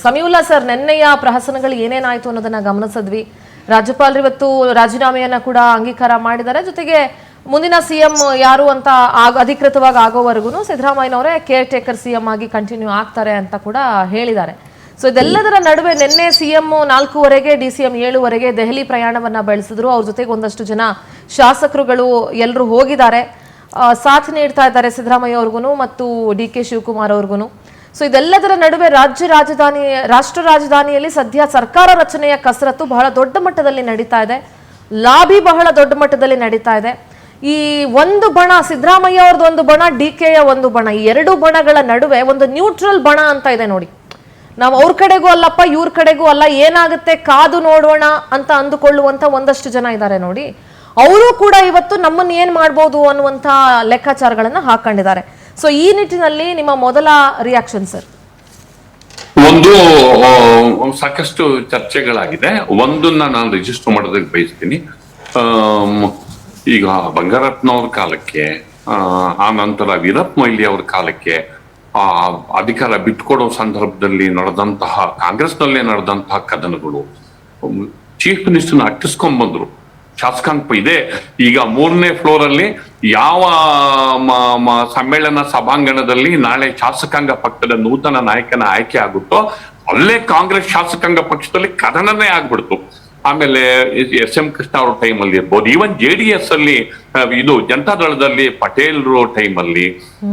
Samiulla sir, ನೆನ್ನೆಯ ಪ್ರಹಸನಗಳು ಏನೇನಾಯ್ತು ಅನ್ನೋದನ್ನ ಗಮನಿಸಿದ್ವಿ. ರಾಜ್ಯಪಾಲರು ಇವತ್ತು ರಾಜೀನಾಮೆಯನ್ನ ಕೂಡ ಅಂಗೀಕಾರ ಮಾಡಿದ್ದಾರೆ. ಜೊತೆಗೆ ಮುಂದಿನ ಸಿಎಂ ಯಾರು ಅಂತ ಅಧಿಕೃತವಾಗಿ ಆಗೋವರೆಗೂ ಸಿದ್ದರಾಮಯ್ಯನವರೇ ಕೇರ್ ಟೇಕರ್ ಸಿಎಂ ಆಗಿ ಕಂಟಿನ್ಯೂ ಆಗ್ತಾರೆ ಅಂತ ಕೂಡ ಹೇಳಿದ್ದಾರೆ. ಸೊ ಇದೆಲ್ಲದರ ನಡುವೆ ನಿನ್ನೆ ಸಿಎಂ 4:15 ಡಿಸಿಎಂ 7:00 ದೆಹಲಿ ಪ್ರಯಾಣವನ್ನ ಬೆಳೆಸಿದ್ರು. ಅವ್ರ ಜೊತೆಗೆ ಒಂದಷ್ಟು ಜನ ಶಾಸಕರುಗಳು ಎಲ್ಲರೂ ಹೋಗಿದ್ದಾರೆ, ಸಾಥ್ ನೀಡ್ತಾ ಇದ್ದಾರೆ ಸಿದ್ದರಾಮಯ್ಯ ಅವ್ರಿಗೂ ಮತ್ತು ಡಿ.ಕೆ. ಶಿವಕುಮಾರ್ ಅವ್ರಿಗೂ. ಸೊ ಇದೆಲ್ಲದರ ನಡುವೆ ರಾಷ್ಟ್ರ ರಾಜಧಾನಿಯಲ್ಲಿ ಸದ್ಯ ಸರ್ಕಾರ ರಚನೆಯ ಕಸರತ್ತು ಬಹಳ ದೊಡ್ಡ ಮಟ್ಟದಲ್ಲಿ ನಡೀತಾ ಇದೆ. ಲಾಬಿ ಬಹಳ ದೊಡ್ಡ ಮಟ್ಟದಲ್ಲಿ ನಡೀತಾ ಇದೆ. ಈ ಒಂದು ಬಣ, ಸಿದ್ದರಾಮಯ್ಯ ಅವ್ರದ್ದು ಒಂದು ಬಣ, ಡಿ.ಕೆ.ಯ ಒಂದು ಬಣ, ಈ ಎರಡು ಬಣಗಳ ನಡುವೆ ಒಂದು ನ್ಯೂಟ್ರಲ್ ಬಣ ಅಂತ ಇದೆ ನೋಡಿ. ನಾವು ಅವ್ರ ಕಡೆಗೂ ಅಲ್ಲಪ್ಪ ಇವ್ರ ಕಡೆಗೂ ಅಲ್ಲ, ಏನಾಗುತ್ತೆ ಕಾದು ನೋಡೋಣ ಅಂತ ಅಂದುಕೊಳ್ಳುವಂತ ಒಂದಷ್ಟು ಜನ ಇದ್ದಾರೆ ನೋಡಿ. ಅವರು ಕೂಡ ಇವತ್ತು ನಮ್ಮನ್ನ ಏನ್ ಮಾಡ್ಬೋದು ಅನ್ನುವಂತ ಲೆಕ್ಕಾಚಾರಗಳನ್ನ ಹಾಕೊಂಡಿದ್ದಾರೆ. ಸೊ ಈ ನಿಟ್ಟಿನಲ್ಲಿ ನಿಮ್ಮ ಮೊದಲ ರಿಯಾಕ್ಷನ್ ಸರ್? ಒಂದು ಸಾಕಷ್ಟು ಚರ್ಚೆಗಳಾಗಿದೆ. ಒಂದನ್ನ ನಾನು ರಿಜಿಸ್ಟರ್ ಮಾಡೋದಕ್ಕೆ ಬಯಸ್ತೀನಿ. ಈಗ ಬಂಗಾರಪ್ಪನವ್ರ ಕಾಲಕ್ಕೆ, ಆ ನಂತರ ವೀರಪ್ಪ ಮೊಯ್ಲಿ ಅವ್ರ ಕಾಲಕ್ಕೆ ಅಧಿಕಾರ ಬಿಟ್ಕೊಡೋ ಸಂದರ್ಭದಲ್ಲಿ ನಡೆದಂತಹ, ಕಾಂಗ್ರೆಸ್ನಲ್ಲೇ ನಡೆದಂತಹ ಕದನಗಳು ಚೀಫ್ ಮಿನಿಸ್ಟರ್ನ ಅಟ್ಟಿಸ್ಕೊಂಡ್ ಬಂದ್ರು. ಶಾಸಕಾಂಗ ಇದೆ. ಈಗ 3ನೇ ಫ್ಲೋರ್ ಅಲ್ಲಿ ಯಾವ ಸಮ್ಮೇಳನ ಸಭಾಂಗಣದಲ್ಲಿ ನಾಳೆ ಶಾಸಕಾಂಗ ಪಕ್ಷದ ನೂತನ ನಾಯಕನ ಆಯ್ಕೆ ಆಗುತ್ತೋ ಅಲ್ಲೇ ಕಾಂಗ್ರೆಸ್ ಶಾಸಕಾಂಗ ಪಕ್ಷದಲ್ಲಿ ಕದನನೇ ಆಗ್ಬಿಡ್ತು. ಆಮೇಲೆ ಎಸ್.ಎಂ. ಕೃಷ್ಣ ಅವ್ರ ಟೈಮಲ್ಲಿ ಇರ್ಬೋದು, ಈವನ್ JDS ಅಲ್ಲಿ ಇದು ಜನತಾದಳದಲ್ಲಿ ಪಟೇಲ್ರು ಟೈಮಲ್ಲಿ,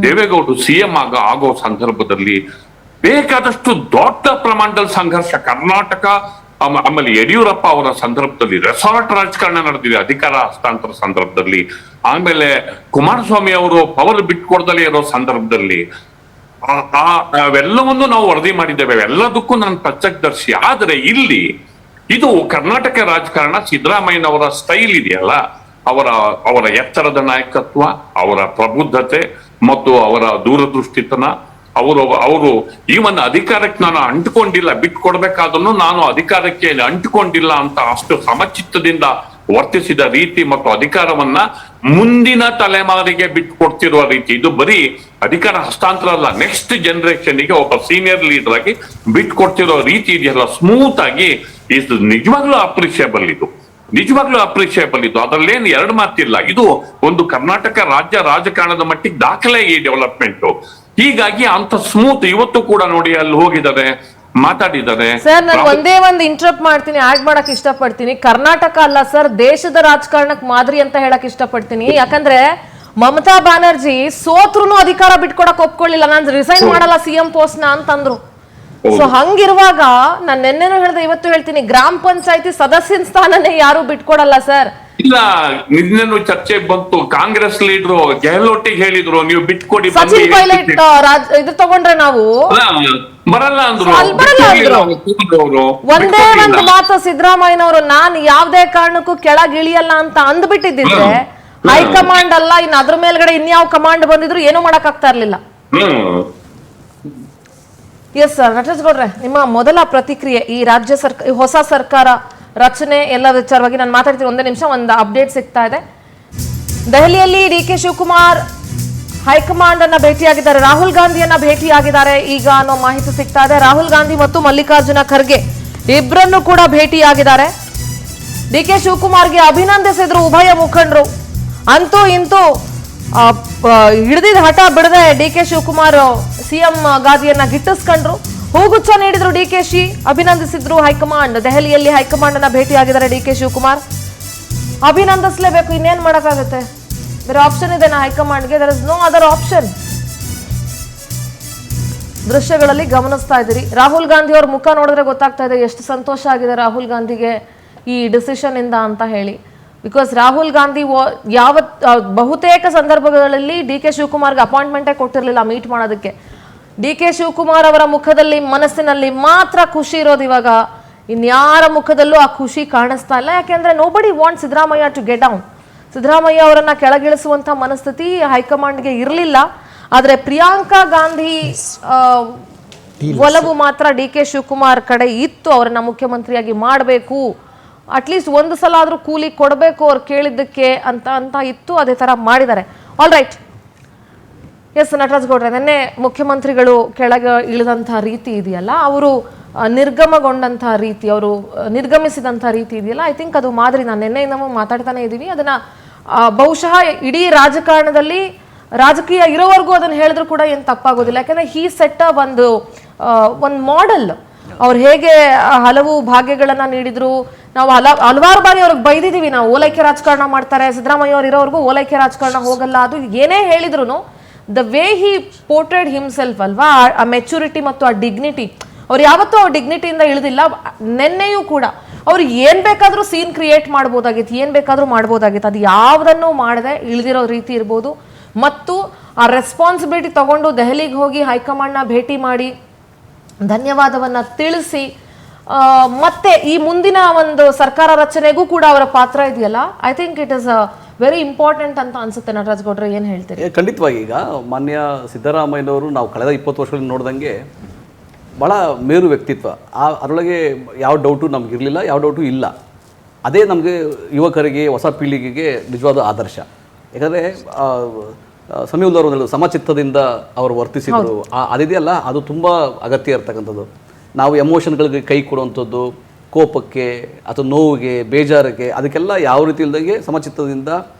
ದೇವೇಗೌಡರು CM ಆಗೋ ಸಂದರ್ಭದಲ್ಲಿ ಬೇಕಾದಷ್ಟು ದೊಡ್ಡ ಪ್ರಮಾಣದಲ್ಲಿ ಸಂಘರ್ಷ. ಕರ್ನಾಟಕ ಆಮೇಲೆ ಯಡಿಯೂರಪ್ಪ ಅವರ ಸಂದರ್ಭದಲ್ಲಿ ರೆಸಾರ್ಟ್ ರಾಜಕಾರಣ ನಡೆದಿದೆ ಅಧಿಕಾರ ಹಸ್ತಾಂತರ ಸಂದರ್ಭದಲ್ಲಿ. ಆಮೇಲೆ ಕುಮಾರಸ್ವಾಮಿ ಅವರು ಪವರ್ ಬಿಟ್ಕೊಡ್ದಲೇ ಇರೋ ಸಂದರ್ಭದಲ್ಲಿ ಅವೆಲ್ಲವನ್ನು ನಾವು ವರದಿ ಮಾಡಿದ್ದೇವೆ. ಎಲ್ಲದಕ್ಕೂ ನಾನು ಪ್ರತ್ಯಕ್ಷದರ್ಶಿ. ಆದ್ರೆ ಇಲ್ಲಿ ಇದು ಕರ್ನಾಟಕ ರಾಜಕಾರಣ, ಸಿದ್ದರಾಮಯ್ಯನವರ ಸ್ಟೈಲ್ ಇದೆಯಲ್ಲ, ಅವರ ಎತ್ತರದ ನಾಯಕತ್ವ, ಅವರ ಪ್ರಬುದ್ಧತೆ ಮತ್ತು ಅವರ ದೂರದೃಷ್ಟಿತನ, ಅವರು ಈವನ್ ಅಧಿಕಾರಕ್ಕೆ ನಾನು ಅಂಟಿಕೊಂಡಿಲ್ಲ, ಬಿಟ್ಕೊಡ್ಬೇಕಾದನ್ನು ನಾನು ಅಧಿಕಾರಕ್ಕೆ ಅಂಟಿಕೊಂಡಿಲ್ಲ ಅಂತ ಅಷ್ಟು ಸಮಚಿತ್ತದಿಂದ ವರ್ತಿಸಿದ ರೀತಿ ಮತ್ತು ಅಧಿಕಾರವನ್ನ ಮುಂದಿನ ತಲೆಮಾರಿಗೆ ಬಿಟ್ಕೊಡ್ತಿರುವ ರೀತಿ, ಇದು ಬರೀ ಅಧಿಕಾರ ಹಸ್ತಾಂತರ ಅಲ್ಲ, ನೆಕ್ಸ್ಟ್ ಜನರೇಷನ್ಗೆ ಒಬ್ಬ ಸೀನಿಯರ್ ಲೀಡರ್ ಆಗಿ ಬಿಟ್ಕೊಡ್ತಿರೋ ರೀತಿ ಇದೆಯಲ್ಲ, ಸ್ಮೂತ್ ಆಗಿ, ಇದು ನಿಜವಾಗ್ಲೂ ಅಪ್ರಿಷಿಯಬಲ್. ನಿಜವಾಗ್ಲೂ ಅಪ್ರಿಷಿಯಬಲ್ ಇದು, ಅದರಲ್ಲೇನು ಎರಡು ಮಾತಿಲ್ಲ. ಇದು ಒಂದು ಕರ್ನಾಟಕ ರಾಜ್ಯ ರಾಜಕಾರಣದ ಮಟ್ಟಿಗೆ ದಾಖಲೆ ಈ ಡೆವಲಪ್ಮೆಂಟ್. ಹೀಗಾಗಿ ಅಂತ ಸ್ಮೂತ್ ಇವತ್ತು ಕೂಡ ನೋಡಿ ಅಲ್ಲಿ ಹೋಗಿದ್ದಾರೆ, ಮಾತಾಡಿದ್ದಾರೆ. ಸರ್, ನಾನು ಒಂದೇ ಒಂದು ಇಂಟರಪ್ಟ್ ಮಾಡ್ತೀನಿ, ಆಡ್ ಮಾಡಕ್ ಇಷ್ಟಪಡ್ತೀನಿ. ಕರ್ನಾಟಕ ಅಲ್ಲ ಸರ್, ದೇಶದ ರಾಜಕಾರಣಕ್ಕೆ ಮಾದರಿ ಅಂತ ಹೇಳಕ್ ಇಷ್ಟಪಡ್ತೀನಿ. ಯಾಕಂದ್ರೆ ಮಮತಾ ಬ್ಯಾನರ್ಜಿ ಸೋತ್ರುನು ಅಧಿಕಾರ ಬಿಟ್ಕೊಡಕ್ ಒಪ್ಕೊಳ್ಳಿಲ್ಲ, ನಾನು ರಿಸೈನ್ ಮಾಡಲ್ಲ CM ಪೋಸ್ಟ್ ನ ಅಂತಂದ್ರು. ಸೊ ಹಂಗಿರುವಾಗ ನಾನು ನೆನ್ನೆನೂ ಹೇಳ್ದೆ, ಇವತ್ತು ಹೇಳ್ತೀನಿ, ಗ್ರಾಮ ಪಂಚಾಯತಿ ಸದಸ್ಯನ ಸ್ಥಾನನೇ ಯಾರು ಬಿಟ್ಕೊಡಲ್ಲ ಸರ್. ಇಲ್ಲ, ನಿನ್ನೆನೂ ಚರ್ಚೆ ಬಂತು. ಕಾಂಗ್ರೆಸ್ ಲೀಡರ್ ಗೆಹ್ಲೋಟಿಗೆ ಹೇಳಿದ್ರು, ನೀವು ಬಿಟ್ಕೊಡಿ. ಸಚಿನ್ ಪೈಲಟ್ ಇದು ತಗೊಂಡ್ರೆ ನಾವು ಬರಲ್ಲ ಅಂದ್ರು. ಒಂದೇ ಒಂದು ಮಾತು ಸಿದ್ದರಾಮಯ್ಯನವರು, ನಾನು ಯಾವ್ದೇ ಕಾರಣಕ್ಕೂ ಕೆಳಗಿಳಿಯಲ್ಲ ಅಂತ ಅಂದ್ಬಿಟ್ಟಿದ್ದಿದ್ರೆ ಹೈಕಮಾಂಡ್ ಅಲ್ಲ, ಇನ್ನು ಅದ್ರ ಮೇಲ್ಗಡೆ ಇನ್ಯಾವ ಕಮಾಂಡ್ ಬಂದಿದ್ರು ಏನೂ ಮಾಡಕ್ ಆಗ್ತಾ ಇರ್ಲಿಲ್ಲ. ಎಸ್ ಸರ್, ನಟರಾಜಗೌಡ್ರೆ, ನಿಮ್ಮ ಮೊದಲ ಪ್ರತಿಕ್ರಿಯೆ ಈ ರಾಜ್ಯ ಹೊಸ ಸರ್ಕಾರ ರಚನೆ ಎಲ್ಲ ವಿಚಾರವಾಗಿ ನಾನು ಮಾತಾಡ್ತೀನಿ. ಒಂದೇ ನಿಮಿಷ, ಒಂದು ಅಪ್ಡೇಟ್ ಸಿಗ್ತಾ ಇದೆ. ದೆಹಲಿಯಲ್ಲಿ ಡಿ.ಕೆ. ಶಿವಕುಮಾರ್ ಹೈಕಮಾಂಡ್ ಅನ್ನ ಭೇಟಿಯಾಗಿದ್ದಾರೆ, ರಾಹುಲ್ ಗಾಂಧಿಯನ್ನ ಭೇಟಿಯಾಗಿದ್ದಾರೆ ಈಗ ಅನ್ನೋ ಮಾಹಿತಿ ಸಿಗ್ತಾ ಇದೆ. ರಾಹುಲ್ ಗಾಂಧಿ ಮತ್ತು ಮಲ್ಲಿಕಾರ್ಜುನ ಖರ್ಗೆ ಇಬ್ಬರನ್ನು ಕೂಡ ಭೇಟಿಯಾಗಿದ್ದಾರೆ. ಡಿ.ಕೆ. ಶಿವಕುಮಾರ್ಗೆ ಅಭಿನಂದಿಸಿದ್ರು ಉಭಯ ಮುಖಂಡರು. ಅಂತೂ ಇಂತೂ ಹಿಡಿದಿದ್ದ ಹಠ ಬಿಡದೆ ಡಿ.ಕೆ. ಶಿವಕುಮಾರ್ CM ಗಾದಿಯನ್ನ ಗಿಟ್ಟಿಸ್ಕೊಂಡ್ರು. ಹೂಗುಚ್ಛ ನೀಡಿದ್ರು ಡಿ.ಕೆ.ಶಿ, ಅಭಿನಂದಿಸಿದ್ರು ಹೈಕಮಾಂಡ್. ದೆಹಲಿಯಲ್ಲಿ ಹೈಕಮಾಂಡ್ ಅನ್ನ ಭೇಟಿಯಾಗಿದ್ದಾರೆ ಡಿ.ಕೆ. ಶಿವಕುಮಾರ್. ಅಭಿನಂದಿಸಲೇಬೇಕು, ಇನ್ನೇನ್ ಮಾಡಕ್ಕಾಗತ್ತೆ? ಬೇರೆ ಆಪ್ಷನ್ ಇದೆನಾ ಹೈಕಮಾಂಡ್ಗೆ? There is no other option. ದೃಶ್ಯಗಳಲ್ಲಿ ಗಮನಿಸ್ತಾ ಇದ್ದೀರಿ. ರಾಹುಲ್ ಗಾಂಧಿ ಅವ್ರ ಮುಖ ನೋಡಿದ್ರೆ ಗೊತ್ತಾಗ್ತಾ ಇದೆ ಎಷ್ಟು ಸಂತೋಷ ಆಗಿದೆ ರಾಹುಲ್ ಗಾಂಧಿಗೆ ಈ ಡಿಸಿಷನ್ ಇಂದ ಅಂತ ಹೇಳಿ. ಬಿಕಾಸ್ ರಾಹುಲ್ ಗಾಂಧಿ ಬಹುತೇಕ ಸಂದರ್ಭಗಳಲ್ಲಿ ಡಿ.ಕೆ. ಶಿವಕುಮಾರ್ಗೆ ಅಪಾಯಿಂಟ್ಮೆಂಟೇ ಕೊಟ್ಟಿರಲಿಲ್ಲ ಮೀಟ್ ಮಾಡೋದಕ್ಕೆ. ಡಿ.ಕೆ. ಶಿವಕುಮಾರ್ ಅವರ ಮುಖದಲ್ಲಿ, ಮನಸ್ಸಿನಲ್ಲಿ ಮಾತ್ರ ಖುಷಿ ಇರೋದು. ಇವಾಗ ಇನ್ಯಾರ ಮುಖದಲ್ಲೂ ಆ ಖುಷಿ ಕಾಣಿಸ್ತಾ ಇಲ್ಲ. ಯಾಕೆಂದ್ರೆ nobody want Siddaramaiah to get down. Siddaramaiah ಅವರನ್ನ ಕೆಳಗಿಳಿಸುವಂತ ಮನಸ್ಥಿತಿ ಹೈಕಮಾಂಡ್ಗೆ ಇರಲಿಲ್ಲ. ಆದ್ರೆ ಪ್ರಿಯಾಂಕಾ ಗಾಂಧಿ ಒಲವು ಮಾತ್ರ ಡಿ.ಕೆ. ಶಿವಕುಮಾರ್ ಕಡೆ ಇತ್ತು. ಅವರನ್ನ ಮುಖ್ಯಮಂತ್ರಿಯಾಗಿ ಮಾಡಬೇಕು, ಅಟ್ಲೀಸ್ಟ್ ಒಂದು ಸಲ ಆದ್ರೂ ಕೂಲಿ ಕೊಡಬೇಕು ಅವ್ರು ಕೇಳಿದ್ದಕ್ಕೆ ಅಂತ ಇತ್ತು. ಅದೇ ತರ ಮಾಡಿದ್ದಾರೆ. All right. ಎಸ್ ನಟರಾಜ್ ಗೌಡ್ರೆ, ನಿನ್ನೆ ಮುಖ್ಯಮಂತ್ರಿಗಳು ಕೆಳಗೆ ಇಳಿದಂತಹ ರೀತಿ ಇದೆಯಲ್ಲ, ಅವರು ನಿರ್ಗಮಗೊಂಡಂತಹ ರೀತಿ, ಅವರು ನಿರ್ಗಮಿಸಿದಂತಹ ರೀತಿ ಇದೆಯಲ್ಲ, ಐ ಥಿಂಕ್ ಅದು ಮಾದರಿ. ನಾನು ನಿನ್ನೆಯಿಂದ ಮಾತಾಡ್ತಾನೆ ಇದ್ದೀವಿ ಅದನ್ನ. ಬಹುಶಃ ಇಡೀ ರಾಜಕಾರಣದಲ್ಲಿ ರಾಜಕೀಯ ಇರೋವರೆಗೂ ಅದನ್ನ ಹೇಳಿದ್ರು ಕೂಡ ಏನು ತಪ್ಪಾಗೋದಿಲ್ಲ. ಯಾಕಂದ್ರೆ ಹೀ ಸೆಟ್ ಒಂದು ಮಾಡೆಲ್. ಅವ್ರು ಹೇಗೆ ಹಲವು ಭಾಗ್ಯಗಳನ್ನ ನೀಡಿದ್ರು. ನಾವು ಹಲವಾರು ಬಾರಿ ಅವ್ರಿಗೆ ಬೈದಿದೀವಿ, ನಾವು ಓಲೈಕೆ ರಾಜಕಾರಣ ಮಾಡ್ತಾರೆ, ಸಿದ್ದರಾಮಯ್ಯ ಅವ್ರು ಇರೋವರೆಗೂ ಓಲೈಕೆ ರಾಜಕಾರಣ ಹೋಗಲ್ಲ, ಅದು ಏನೇ ಹೇಳಿದ್ರು ದ ವೇ ಹಿ ಪೋರ್ಟ್ರೇಡ್ ಹಿಮ್ಸೆಲ್ಫ್ ಅಲ್ವಾ, ಆ ಮೆಚುರಿಟಿ ಮತ್ತು ಆ ಡಿಗ್ನಿಟಿ, ಅವ್ರು ಯಾವತ್ತೂ ಆ ಡಿಗ್ನಿಟಿಯಿಂದ ಇಳಿದಿಲ್ಲ. ನೆನ್ನೆಯೂ ಕೂಡ ಅವ್ರು ಏನ್ ಬೇಕಾದ್ರೂ ಸೀನ್ ಕ್ರಿಯೇಟ್ ಮಾಡ್ಬೋದಾಗಿತ್ತು, ಏನ್ ಬೇಕಾದ್ರೂ ಮಾಡ್ಬೋದಾಗಿತ್ತು, ಅದು ಯಾವುದನ್ನು ಮಾಡದೆ ಇಳಿದಿರೋ ರೀತಿ ಇರ್ಬೋದು. ಮತ್ತು ಆ ರೆಸ್ಪಾನ್ಸಿಬಿಲಿಟಿ ತಗೊಂಡು ದೆಹಲಿಗೆ ಹೋಗಿ ಹೈಕಮಾಂಡ್ನ ಭೇಟಿ ಮಾಡಿ ಧನ್ಯವಾದವನ್ನ ತಿಳಿಸಿ, ಮತ್ತೆ ಈ ಮುಂದಿನ ಒಂದು ಸರ್ಕಾರ ರಚನೆಗೂ ಕೂಡ ಅವರ ಪಾತ್ರ ಇದೆಯಲ್ಲ, I think it is very important ಅಂತ ಅನ್ಸುತ್ತೆ. ನಟರಾಜ್ ಗೌಡ್ರೆ ಏನ್ ಹೇಳ್ತೀರಿ? ಖಂಡಿತವಾಗಿ ಈಗ ಮಾನ್ಯ ಸಿದ್ದರಾಮಯ್ಯನವರು ನಾವು ಕಳೆದ 20 ವರ್ಷಗಳಿಂದ ನೋಡ್ದಂಗೆ ಭಾಳ ಮೇರು ವ್ಯಕ್ತಿತ್ವ. ಅದರೊಳಗೆ ಯಾವ ಡೌಟು ನಮಗಿರಲಿಲ್ಲ, ಯಾವ ಡೌಟು ಇಲ್ಲ. ಅದೇ ನಮಗೆ ಯುವಕರಿಗೆ, ಹೊಸ ಪೀಳಿಗೆಗೆ ನಿಜವಾದ ಆದರ್ಶ. ಯಾಕಂದರೆ ಸಮೀವುಲ್ಲವರು ಸಮಚಿತ್ತದಿಂದ ಅವರು ವರ್ತಿಸಿದರು, ಅದಿದೆಯಲ್ಲ ಅದು ತುಂಬ ಅಗತ್ಯ ಇರ್ತಕ್ಕಂಥದ್ದು. ನಾವು ಎಮೋಷನ್ಗಳಿಗೆ ಕೈ ಕೊಡುವಂಥದ್ದು, ಕೋಪಕ್ಕೆ ಅಥವಾ ನೋವಿಗೆ, ಬೇಜಾರಿಗೆ, ಅದಕ್ಕೆಲ್ಲ ಯಾವ ರೀತಿ ಇಲ್ದಂಗೆ ಸಮಚಿತ್ತದಿಂದ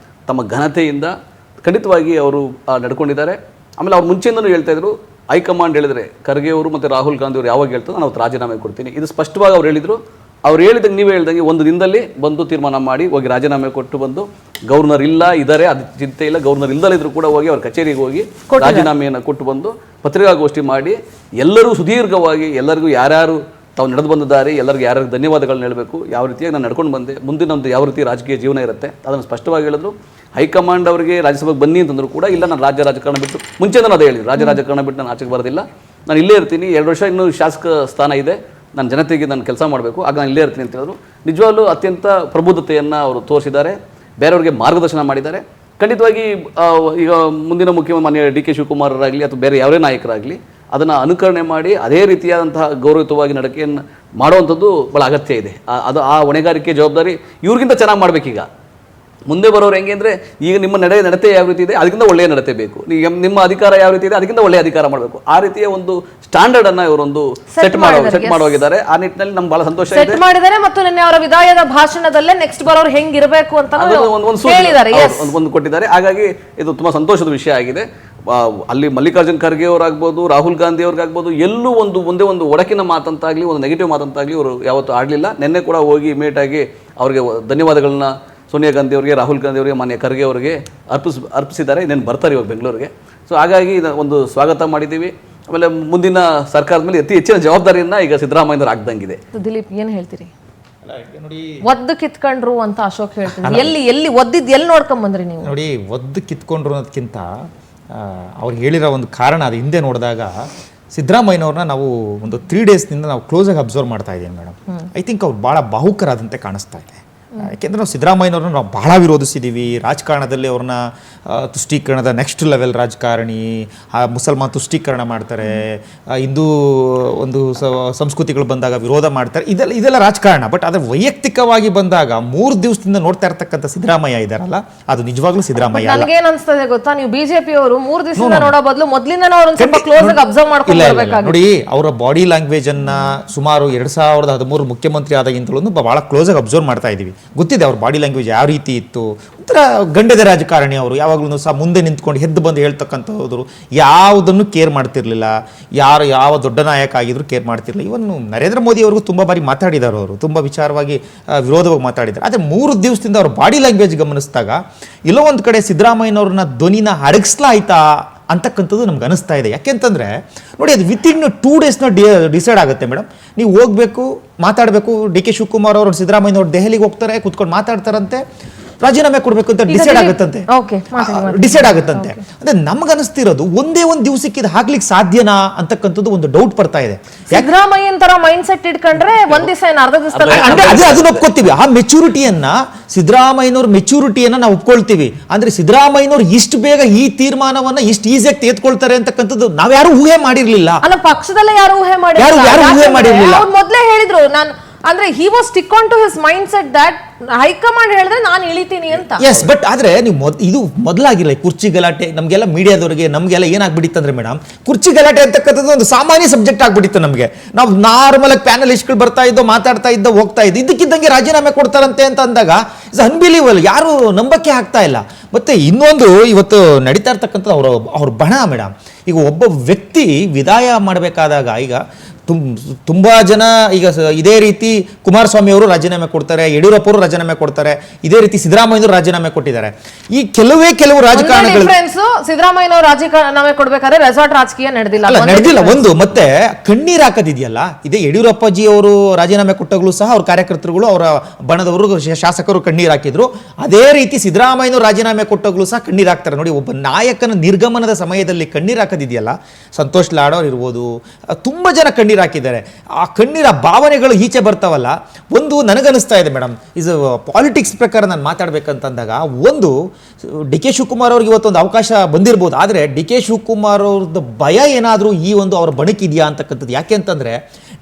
ತಮ್ಮ ಘನತೆಯಿಂದ ಖಂಡಿತವಾಗಿ ಅವರು ನಡ್ಕೊಂಡಿದ್ದಾರೆ. ಆಮೇಲೆ ಅವ್ರು ಮುಂಚೆಯಿಂದಲೂ ಹೇಳ್ತಾಯಿದ್ರು, ಹೈಕಮಾಂಡ್ ಹೇಳಿದರೆ ಖರ್ಗೆ ಅವರು ಮತ್ತು ರಾಹುಲ್ ಗಾಂಧಿ ಅವರು ಯಾವಾಗ ಹೇಳ್ತಾರೆ ನಾನು ಅವತ್ತು ರಾಜೀನಾಮೆ ಕೊಡ್ತೀನಿ, ಇದು ಸ್ಪಷ್ಟವಾಗಿ ಅವ್ರು ಹೇಳಿದರು. ಅವ್ರು ಹೇಳಿದಂಗೆ ನೀವೇ ಹೇಳ್ದಂಗೆ ಒಂದು ದಿನದಲ್ಲಿ ಬಂದು ತೀರ್ಮಾನ ಮಾಡಿ ಹೋಗಿ ರಾಜೀನಾಮೆ ಕೊಟ್ಟು ಬಂದು, ಗವರ್ನರ್ ಇಲ್ಲ ಇದ್ದಾರೆ ಅದು ಚಿಂತೆ ಇಲ್ಲ, ಗವರ್ನರ್ ಇಲ್ಲದಿದ್ರು ಕೂಡ ಹೋಗಿ ಅವ್ರ ಕಚೇರಿಗೆ ಹೋಗಿ ರಾಜೀನಾಮೆಯನ್ನು ಕೊಟ್ಟು ಬಂದು ಪತ್ರಿಕಾಗೋಷ್ಠಿ ಮಾಡಿ ಎಲ್ಲರೂ ಸುದೀರ್ಘವಾಗಿ ಎಲ್ಲರಿಗೂ ಯಾರ್ಯಾರು ತಾವು ನಡೆದು ಬಂದಿದ್ದಾರೆ, ಎಲ್ಲರಿಗೂ ಯಾರ್ಯಾರು ಧನ್ಯವಾದಗಳನ್ನ ಹೇಳಬೇಕು, ಯಾವ ರೀತಿಯಾಗಿ ನಾನು ನಡ್ಕೊಂಡು ಬಂದೆ, ಮುಂದಿನ ನಮ್ಮದು ಯಾವ ರೀತಿ ರಾಜಕೀಯ ಜೀವನ ಇರುತ್ತೆ ಅದನ್ನು ಸ್ಪಷ್ಟವಾಗಿ ಹೇಳಿದ್ರು. ಹೈಕಮಾಂಡ್ ಅವರಿಗೆ ರಾಜ್ಯಸಭೆಗೆ ಬನ್ನಿ ಅಂತಂದ್ರು ಕೂಡ ಇಲ್ಲ, ನಾನು ರಾಜ್ಯ ರಾಜಕಾರಣ ಬಿಟ್ಟು, ಮುಂಚೆ ನಾನು ಅದೇ ಹೇಳಿದ್ರು, ರಾಜ್ಯ ರಾಜಕಾರಣ ಬಿಟ್ಟು ನಾನು ಆಚೆಗೆ ಬರೋದಿಲ್ಲ, ನಾನು ಇಲ್ಲೇ ಇರ್ತೀನಿ, 2 ವರ್ಷ ಇನ್ನೂ ಶಾಸಕ ಸ್ಥಾನ ಇದೆ, ನನ್ನ ಜನತೆಗೆ ನಾನು ಕೆಲಸ ಮಾಡಬೇಕು, ಆಗ ನಾನು ಇಲ್ಲೇ ಇರ್ತೀನಿ ಅಂತ ಹೇಳಿದ್ರು. ನಿಜವಾಗ್ಲೂ ಅತ್ಯಂತ ಪ್ರಬುದ್ಧತೆಯನ್ನು ಅವರು ತೋರಿಸಿದ್ದಾರೆ, ಬೇರೆಯವರಿಗೆ ಮಾರ್ಗದರ್ಶನ ಮಾಡಿದ್ದಾರೆ. ಖಂಡಿತವಾಗಿ ಈಗ ಮುಂದಿನ ಮುಖ್ಯಮಂತ್ರಿ ಮಾನ್ಯ ಡಿ ಕೆ ಶಿವಕುಮಾರ್ ಆಗಲಿ ಅಥವಾ ಬೇರೆ ಯಾವುದೇ ನಾಯಕರಾಗಲಿ ಅದನ್ನು ಅನುಕರಣೆ ಮಾಡಿ ಅದೇ ರೀತಿಯಾದಂತಹ ಗೌರವಯುತವಾಗಿ ನಡಕೆಯನ್ನು ಮಾಡುವಂಥದ್ದು ಭಾಳ ಅಗತ್ಯ ಇದೆ. ಅದು ಆ ಹೊಣೆಗಾರಿಕೆ ಜವಾಬ್ದಾರಿ ಇವ್ರಿಗಿಂತ ಚೆನ್ನಾಗಿ ಮಾಡಬೇಕೀಗ. ಮುಂದೆ ಬರೋರು ಹೆಂಗೆ ಅಂದರೆ, ಈಗ ನಿಮ್ಮ ನಡತೆ ಯಾವ ರೀತಿ ಇದೆ ಅದಕ್ಕಿಂತ ಒಳ್ಳೆಯ ನಡತೆ ಬೇಕು, ಈಗ ನಿಮ್ಮ ಅಧಿಕಾರ ಯಾವ ರೀತಿ ಇದೆ ಅದಕ್ಕಿಂತ ಒಳ್ಳೆಯ ಅಧಿಕಾರ ಮಾಡಬೇಕು. ಆ ರೀತಿಯ ಒಂದು ಸ್ಟ್ಯಾಂಡರ್ಡ್ ಅನ್ನ ಇವರೊಂದು ಸೆಟ್ ಮಾಡೋಗಿದ್ದಾರೆ. ಆ ನಿಟ್ಟಿನಲ್ಲಿ ನಮ್ಗೆ ಬಹಳ ಸಂತೋಷ ಇದೆ ಮಾಡಿದ್ದಾರೆ. ಮತ್ತು ನಿನ್ನೆ ಅವರ ವಿದಾಯದ ಭಾಷಣದಲ್ಲೇ ನೆಕ್ಸ್ಟ್ ಬರೋರು ಹೆಂಗಿರಬೇಕು ಅಂತ ಒಂದು ಕೊಟ್ಟಿದ್ದಾರೆ. ಹಾಗಾಗಿ ಇದು ತುಂಬಾ ಸಂತೋಷದ ವಿಷಯ ಆಗಿದೆ. ಅಲ್ಲಿ ಮಲ್ಲಿಕಾರ್ಜುನ್ ಖರ್ಗೆ ಅವರಾಗ್ಬೋದು, ರಾಹುಲ್ ಗಾಂಧಿ ಅವ್ರಿಗಾಗ್ಬೋದು, ಎಲ್ಲೂ ಒಂದೇ ಒಂದು ಒಡಕಿನ ಮಾತಂತಾಗಲಿ ಒಂದು ನೆಗೆಟಿವ್ ಮಾತಂತಾಗಲಿ ಅವರು ಯಾವತ್ತೂ ಆಡಲಿಲ್ಲ. ನಿನ್ನೆ ಕೂಡ ಹೋಗಿ ಇಮಿಡಿಯೇಟ್ ಆಗಿ ಅವರಿಗೆ ಧನ್ಯವಾದಗಳನ್ನ ಸೋನಿಯಾ ಗಾಂಧಿ ಅವರಿಗೆ, ರಾಹುಲ್ ಗಾಂಧಿ ಅವರಿಗೆ, ಮಾನ್ಯ ಖರ್ಗೆ ಅವರಿಗೆ ಅರ್ಪಿಸಿದ್ದಾರೆ. ಇನ್ನೇನು ಬರ್ತಾರೆ ಇವಾಗ ಬೆಂಗಳೂರಿಗೆ. ಸೊ ಹಾಗಾಗಿ ಒಂದು ಸ್ವಾಗತ ಮಾಡಿದ್ದೀವಿ. ಆಮೇಲೆ ಮುಂದಿನ ಸರ್ಕಾರದ ಮೇಲೆ ಅತಿ ಹೆಚ್ಚಿನ ಜವಾಬ್ದಾರಿಯನ್ನ ಈಗ ಸಿದ್ದರಾಮಯ್ಯ ಆಗ್ದಂಗಿದೆ. ದಿಲೀಪ್ ಏನ್ ಹೇಳ್ತೀರಿ? ಒದ್ದು ಕಿತ್ಕೊಂಡ್ರು ಅಂತ ಅಶೋಕ್ ಹೇಳ್ತೀನಿ. ಎಲ್ಲಿ ಒದ್ದಿದ್ದು ಎಲ್ಲಿ ನೋಡ್ಕೊಂಡ್ ಬಂದ್ರಿ ನೀವು? ನೋಡಿ, ಒದ್ದು ಕಿತ್ಕೊಂಡ್ರು ಅನ್ನೋದಕ್ಕಿಂತ ಅವ್ರು ಹೇಳಿರೋ ಒಂದು ಕಾರಣ, ಅದು ಹಿಂದೆ ನೋಡಿದಾಗ ಸಿದ್ದರಾಮಯ್ಯನವ್ರನ್ನ ನಾವು ಒಂದು 3 ಡೇಸ್ನಿಂದ ನಾವು ಕ್ಲೋಸಾಗಿ ಅಬ್ಸರ್ವ್ ಮಾಡ್ತಾ ಇದ್ದೀವಿ ಮೇಡಮ್. ಐ ಥಿಂಕ್ ಅವ್ರು ಭಾಳ ಬಾಹುಕರಾದಂತೆ ಕಾಣಿಸ್ತಾ ಇದೆ. ಯಾಕೆಂದರೆ ನಾವು ಸಿದ್ದರಾಮಯ್ಯನವ್ರನ್ನ ನಾವು ಬಹಳ ವಿರೋಧಿಸಿದ್ದೀವಿ. ರಾಜಕಾರಣದಲ್ಲಿ ಅವ್ರನ್ನ ತುಷ್ಟೀಕರಣದ ನೆಕ್ಸ್ಟ್ ಲೆವೆಲ್ ರಾಜಕಾರಣಿ, ಮುಸಲ್ಮಾನ್ ತುಷ್ಟೀಕರಣ ಮಾಡ್ತಾರೆ, ಹಿಂದೂ ಒಂದು ಸಂಸ್ಕೃತಿಗಳು ಬಂದಾಗ ವಿರೋಧ ಮಾಡ್ತಾರೆ, ಇದೆಲ್ಲ ರಾಜಕಾರಣ. ಬಟ್ ಅದರ ವೈಯಕ್ತಿಕವಾಗಿ ಬಂದಾಗ 3 ದಿವಸದಿಂದ ನೋಡ್ತಾ ಇರ್ತಕ್ಕಂಥ ಸಿದ್ದರಾಮಯ್ಯ ಇದ್ದಾರಲ್ಲ, ಅದು ನಿಜವಾಗ್ಲೂ ಸಿದ್ದರಾಮಯ್ಯ. ನನಗೇನು ಅನಿಸ್ತದೆ ಗೊತ್ತಾ, ನೀವು ಬಿಜೆಪಿ ಅವರು 3 ದಿವಸದಿಂದ ನೋಡೋ ಬದಲು ಮೊದಲಿಂದ ಅವ್ರನ್ನ ಸ್ವಲ್ಪ ಕ್ಲೋಸ್ ಆಗಿ ಅಬ್ಸರ್ವ್ ಮಾಡ್ಕೊಂಡು ನೋಡಿ. ಅವರ ಬಾಡಿ ಲ್ಯಾಂಗ್ವೇಜ್ ಅನ್ನ ಸುಮಾರು 2013 ಮುಖ್ಯಮಂತ್ರಿ ಆದಾಗಿಂತಲೂ ಬಹಳ ಕ್ಲೋಸ್ ಆಗಿ ಅಬ್ಸರ್ವ್ ಮಾಡ್ತಾ ಇದ್ದೀವಿ. ಗೊತ್ತಿದೆ ಅವ್ರ ಬಾಡಿ ಲ್ಯಾಂಗ್ವೇಜ್ ಯಾವ ರೀತಿ ಇತ್ತು. ಒಂಥರ ಗಂಡದ ರಾಜಕಾರಣಿ ಅವರು, ಯಾವಾಗಲೂ ಸಹ ಮುಂದೆ ನಿಂತ್ಕೊಂಡು ಎದ್ದು ಬಂದು ಹೇಳ್ತಕ್ಕಂಥವ್ರು, ಯಾವುದನ್ನು ಕೇರ್ ಮಾಡ್ತಿರ್ಲಿಲ್ಲ. ಯಾವ ದೊಡ್ಡ ನಾಯಕ ಆಗಿದ್ರು ಕೇರ್ ಮಾಡ್ತಿರ್ಲಿಲ್ಲ. ಇವನ್ ನರೇಂದ್ರ ಮೋದಿ ಅವ್ರಿಗೂ ತುಂಬ ಬಾರಿ ಮಾತಾಡಿದ್ದಾರೆ, ಅವರು ತುಂಬ ವಿಚಾರವಾಗಿ ವಿರೋಧವಾಗಿ ಮಾತಾಡಿದ್ದಾರೆ. ಆದರೆ 3 ದಿವಸದಿಂದ ಅವ್ರ ಬಾಡಿ ಲ್ಯಾಂಗ್ವೇಜ್ ಗಮನಿಸಿದಾಗ ಎಲ್ಲೋ ಒಂದು ಕಡೆ ಸಿದ್ದರಾಮಯ್ಯನವ್ರನ್ನ ಧ್ವನಿನ ಅಡಗಿಸ್ಲಾಯ್ತಾ ಅಂತಕ್ಕಂಥದ್ದು ನಮ್ಗೆ ಅನಿಸ್ತಾ ಇದೆ. ಯಾಕೆಂತಂದರೆ ನೋಡಿ, ಅದು ವಿತಿನ್ 2 ಡೇಸ್ನ ಡಿಸೈಡ್ ಆಗುತ್ತೆ ಮೇಡಮ್. ನೀವು ಹೋಗಬೇಕು, ಮಾತಾಡಬೇಕು. ಡಿ ಕೆ ಶಿವಕುಮಾರ್ ಅವರು ಸಿದ್ದರಾಮಯ್ಯನವ್ರು ದೆಹಲಿಗೆ ಹೋಗ್ತಾರೆ, ಕೂತ್ಕೊಂಡು ಮಾತಾಡ್ತಾರಂತೆ, ರಾಜೀನಾಮೆ ಕೊಡಬೇಕು ಅಂತ ಡಿಸೈಡ್ ಆಗುತ್ತಂತೆ. ಅಂದ್ರೆ ನಮ್ಗನಿಸ್ತಿರೋದು ಒಂದೇ ಒಂದು ದಿವಸಕ್ಕೆ ಇದು ಹಾಕ್ಲಿಕ್ಕೆ ಸಾಧ್ಯನಾ ಅಂತಕ್ಕಂಥದ್ದು ಒಂದು ಡೌಟ್ ಬರ್ತಾ ಇದೆ. ಸಿದ್ದರಾಮಯ್ಯನ್ ತರ ಮೈಂಡ್ ಸೆಟ್ ಇಟ್ಕೊಂಡ್ರೆ ಒಂದ್ ದಿವಸ ಅರ್ಧ ದಿವಸದಲ್ಲಿ ಅದನ್ನ ಒಪ್ಕೋತೀವಿ. ಆ ಮೆಚುರಿಟಿಯನ್ನ, ಸಿದ್ದರಾಮಯ್ಯನವ್ರ ಮೆಚುರಿಟಿಯನ್ನ ನಾವು ಒಪ್ಕೊಳ್ತೀವಿ. ಅಂದ್ರೆ ಸಿದ್ದರಾಮಯ್ಯನವ್ರು ಇಷ್ಟು ಬೇಗ ಈ ತೀರ್ಮಾನವನ್ನ ಇಷ್ಟು ಈಸಿಯಾಗಿ ತೆಗೆದುಕೊಳ್ತಾರೆ ಅಂತಕ್ಕಂಥದ್ದು ನಾವ್ಯಾರು ಊಹೆ ಮಾಡಿರ್ಲಿಲ್ಲ. ಅಲ್ಲ, ಪಕ್ಷದಲ್ಲೇ ಯಾರು ಊಹೆ ಮಾಡಿರ್ಲಿಲ್ಲ. ಮೊದಲೇ ಹೇಳಿದ್ರು, ನಾನು ಅಂದ್ರೆ he was stick on to his mind set that high command ಹೇಳಿದ್ರೆ ನಾನು ಇಳಿತೀನಿ ಅಂತ. ಎಸ್, ಬಟ್ ಆದ್ರೆ ನೀವು ಇದು ಮೊದಲಾಗಿಲ್ಲ ಕುರ್ಚಿ ಗಲಾಟೆ ನಮಗೆಲ್ಲ ಮೀಡಿಯಾದವರಿಗೆ ನಮಗೆಲ್ಲ ಏನಾಗ್ಬಿಟ್ಟಿತ್ತಂದ್ರೆ ಮೇಡಮ್, ಕುರ್ಚಿ ಗಲಾಟೆ ಅಂತಕ್ಕಂಥದ್ದು ಒಂದು ಸಾಮಾನ್ಯ ಸಬ್ಜೆಕ್ಟ್ ಆಗ್ಬಿಟ್ಟಿತ್ತು ನಮಗೆ. ನಾವು ನಾರ್ಮಲ್ ಆಗಿ ಪ್ಯಾನಲಿಸ್ಟ್ಗಳು ಬರ್ತಾ ಇದ್ದೋ ಮಾತಾಡ್ತಾ ಇದ್ದೋ ಹೋಗ್ತಾ ಇದ್ದು, ಇದಕ್ಕಿದ್ದಂಗೆ ರಾಜೀನಾಮೆ ಕೊಡ್ತಾರಂತೆ ಅಂತ ಅಂದಾಗ ಇಟ್ಸ್ ಅನ್ಬಿಲೀವಬಲ್, ಯಾರು ನಂಬಕ್ಕೆ ಆಗ್ತಾ ಇಲ್ಲ. ಮತ್ತೆ ಇನ್ನೊಂದು ಇವತ್ತು ನಡೀತಾ ಇರ್ತಕ್ಕಂಥದ್ದು ಅವ್ರ ಬಣ ಮೇಡಮ್. ಈಗ ಒಬ್ಬ ವ್ಯಕ್ತಿ ವಿದಾಯ ಮಾಡಬೇಕಾದಾಗ ಈಗ ತುಂಬಾ ಜನ ಈಗ ಇದೇ ರೀತಿ ಕುಮಾರಸ್ವಾಮಿ ಅವರು ರಾಜೀನಾಮೆ ಕೊಡ್ತಾರೆ, ಯಡಿಯೂರಪ್ಪ ಅವರು ರಾಜೀನಾಮೆ ಕೊಡ್ತಾರೆ, ಇದೇ ರೀತಿ ಸಿದ್ದರಾಮಯ್ಯನವರು ರಾಜೀನಾಮೆ ಕೊಟ್ಟಿದ್ದಾರೆ. ಈ ಕೆಲವು ರಾಜಕಾರಣಗಳು ಸಿದ್ದರಾಮಯ್ಯನವರು ರಾಜೀನಾಮೆ ಕೊಡ್ಬೇಕಾದ್ರೆ ರೆಸಾರ್ಟ್ ರಾಜಕೀಯ ನಡೆದಿಲ್ಲ ಒಂದು. ಮತ್ತೆ ಕಣ್ಣೀರ್ ಹಾಕೋದಿದೆಯಲ್ಲ, ಇದೇ ಯಡಿಯೂರಪ್ಪಾಜಿ ಅವರು ರಾಜೀನಾಮೆ ಕೊಟ್ಟಾಗಲೂ ಸಹ ಅವ್ರ ಕಾರ್ಯಕರ್ತರುಗಳು ಅವರ ಬಣದವರು ಶಾಸಕರು ಕಣ್ಣೀರ್ ಹಾಕಿದ್ರು. ಅದೇ ರೀತಿ ಸಿದ್ದರಾಮಯ್ಯನವರು ರಾಜೀನಾಮೆ ಕೊಟ್ಟಾಗಲೂ ಸಹ ಕಣ್ಣೀರ್ ಹಾಕ್ತಾರೆ. ನೋಡಿ, ಒಬ್ಬ ನಾಯಕನ ನಿರ್ಗಮನದ ಸಮಯದಲ್ಲಿ ಕಣ್ಣೀರ್ ಹಾಕೋದಿದೆಯಲ್ಲ, ಸಂತೋಷ್ ಲಾಡೋರ್ ಇರ್ಬೋದು, ತುಂಬಾ ಜನ ಕಣ್ಣೀರ್ ಹಾಕಿದ್ದಾರೆ. ಆ ಕಣ್ಣೀರ ಭಾವನೆಗಳು ಈಚೆ ಬರ್ತಾವಲ್ಲ. ಒಂದು ನನಗನ್ನಿಸ್ತಾ ಇದೆ ಮೇಡಮ್, ಇಸ್ ಪಾಲಿಟಿಕ್ಸ್ ಪ್ರಕಾರ ನಾನು ಮಾತಾಡ್ಬೇಕಂತಂದಾಗ, ಒಂದು ಡಿ ಕೆ ಶಿವಕುಮಾರ್ ಅವ್ರಿಗೆ ಇವತ್ತೊಂದು ಅವಕಾಶ ಬಂದಿರ್ಬೋದು, ಆದರೆ ಡಿ ಕೆ ಶಿವಕುಮಾರ್ ಅವ್ರದ್ದು ಭಯ ಏನಾದರೂ ಈ ಒಂದು ಅವ್ರ ಬಣಕಿದೆಯಾ ಅಂತಕ್ಕಂಥದ್ದು. ಯಾಕೆ ಅಂತಂದರೆ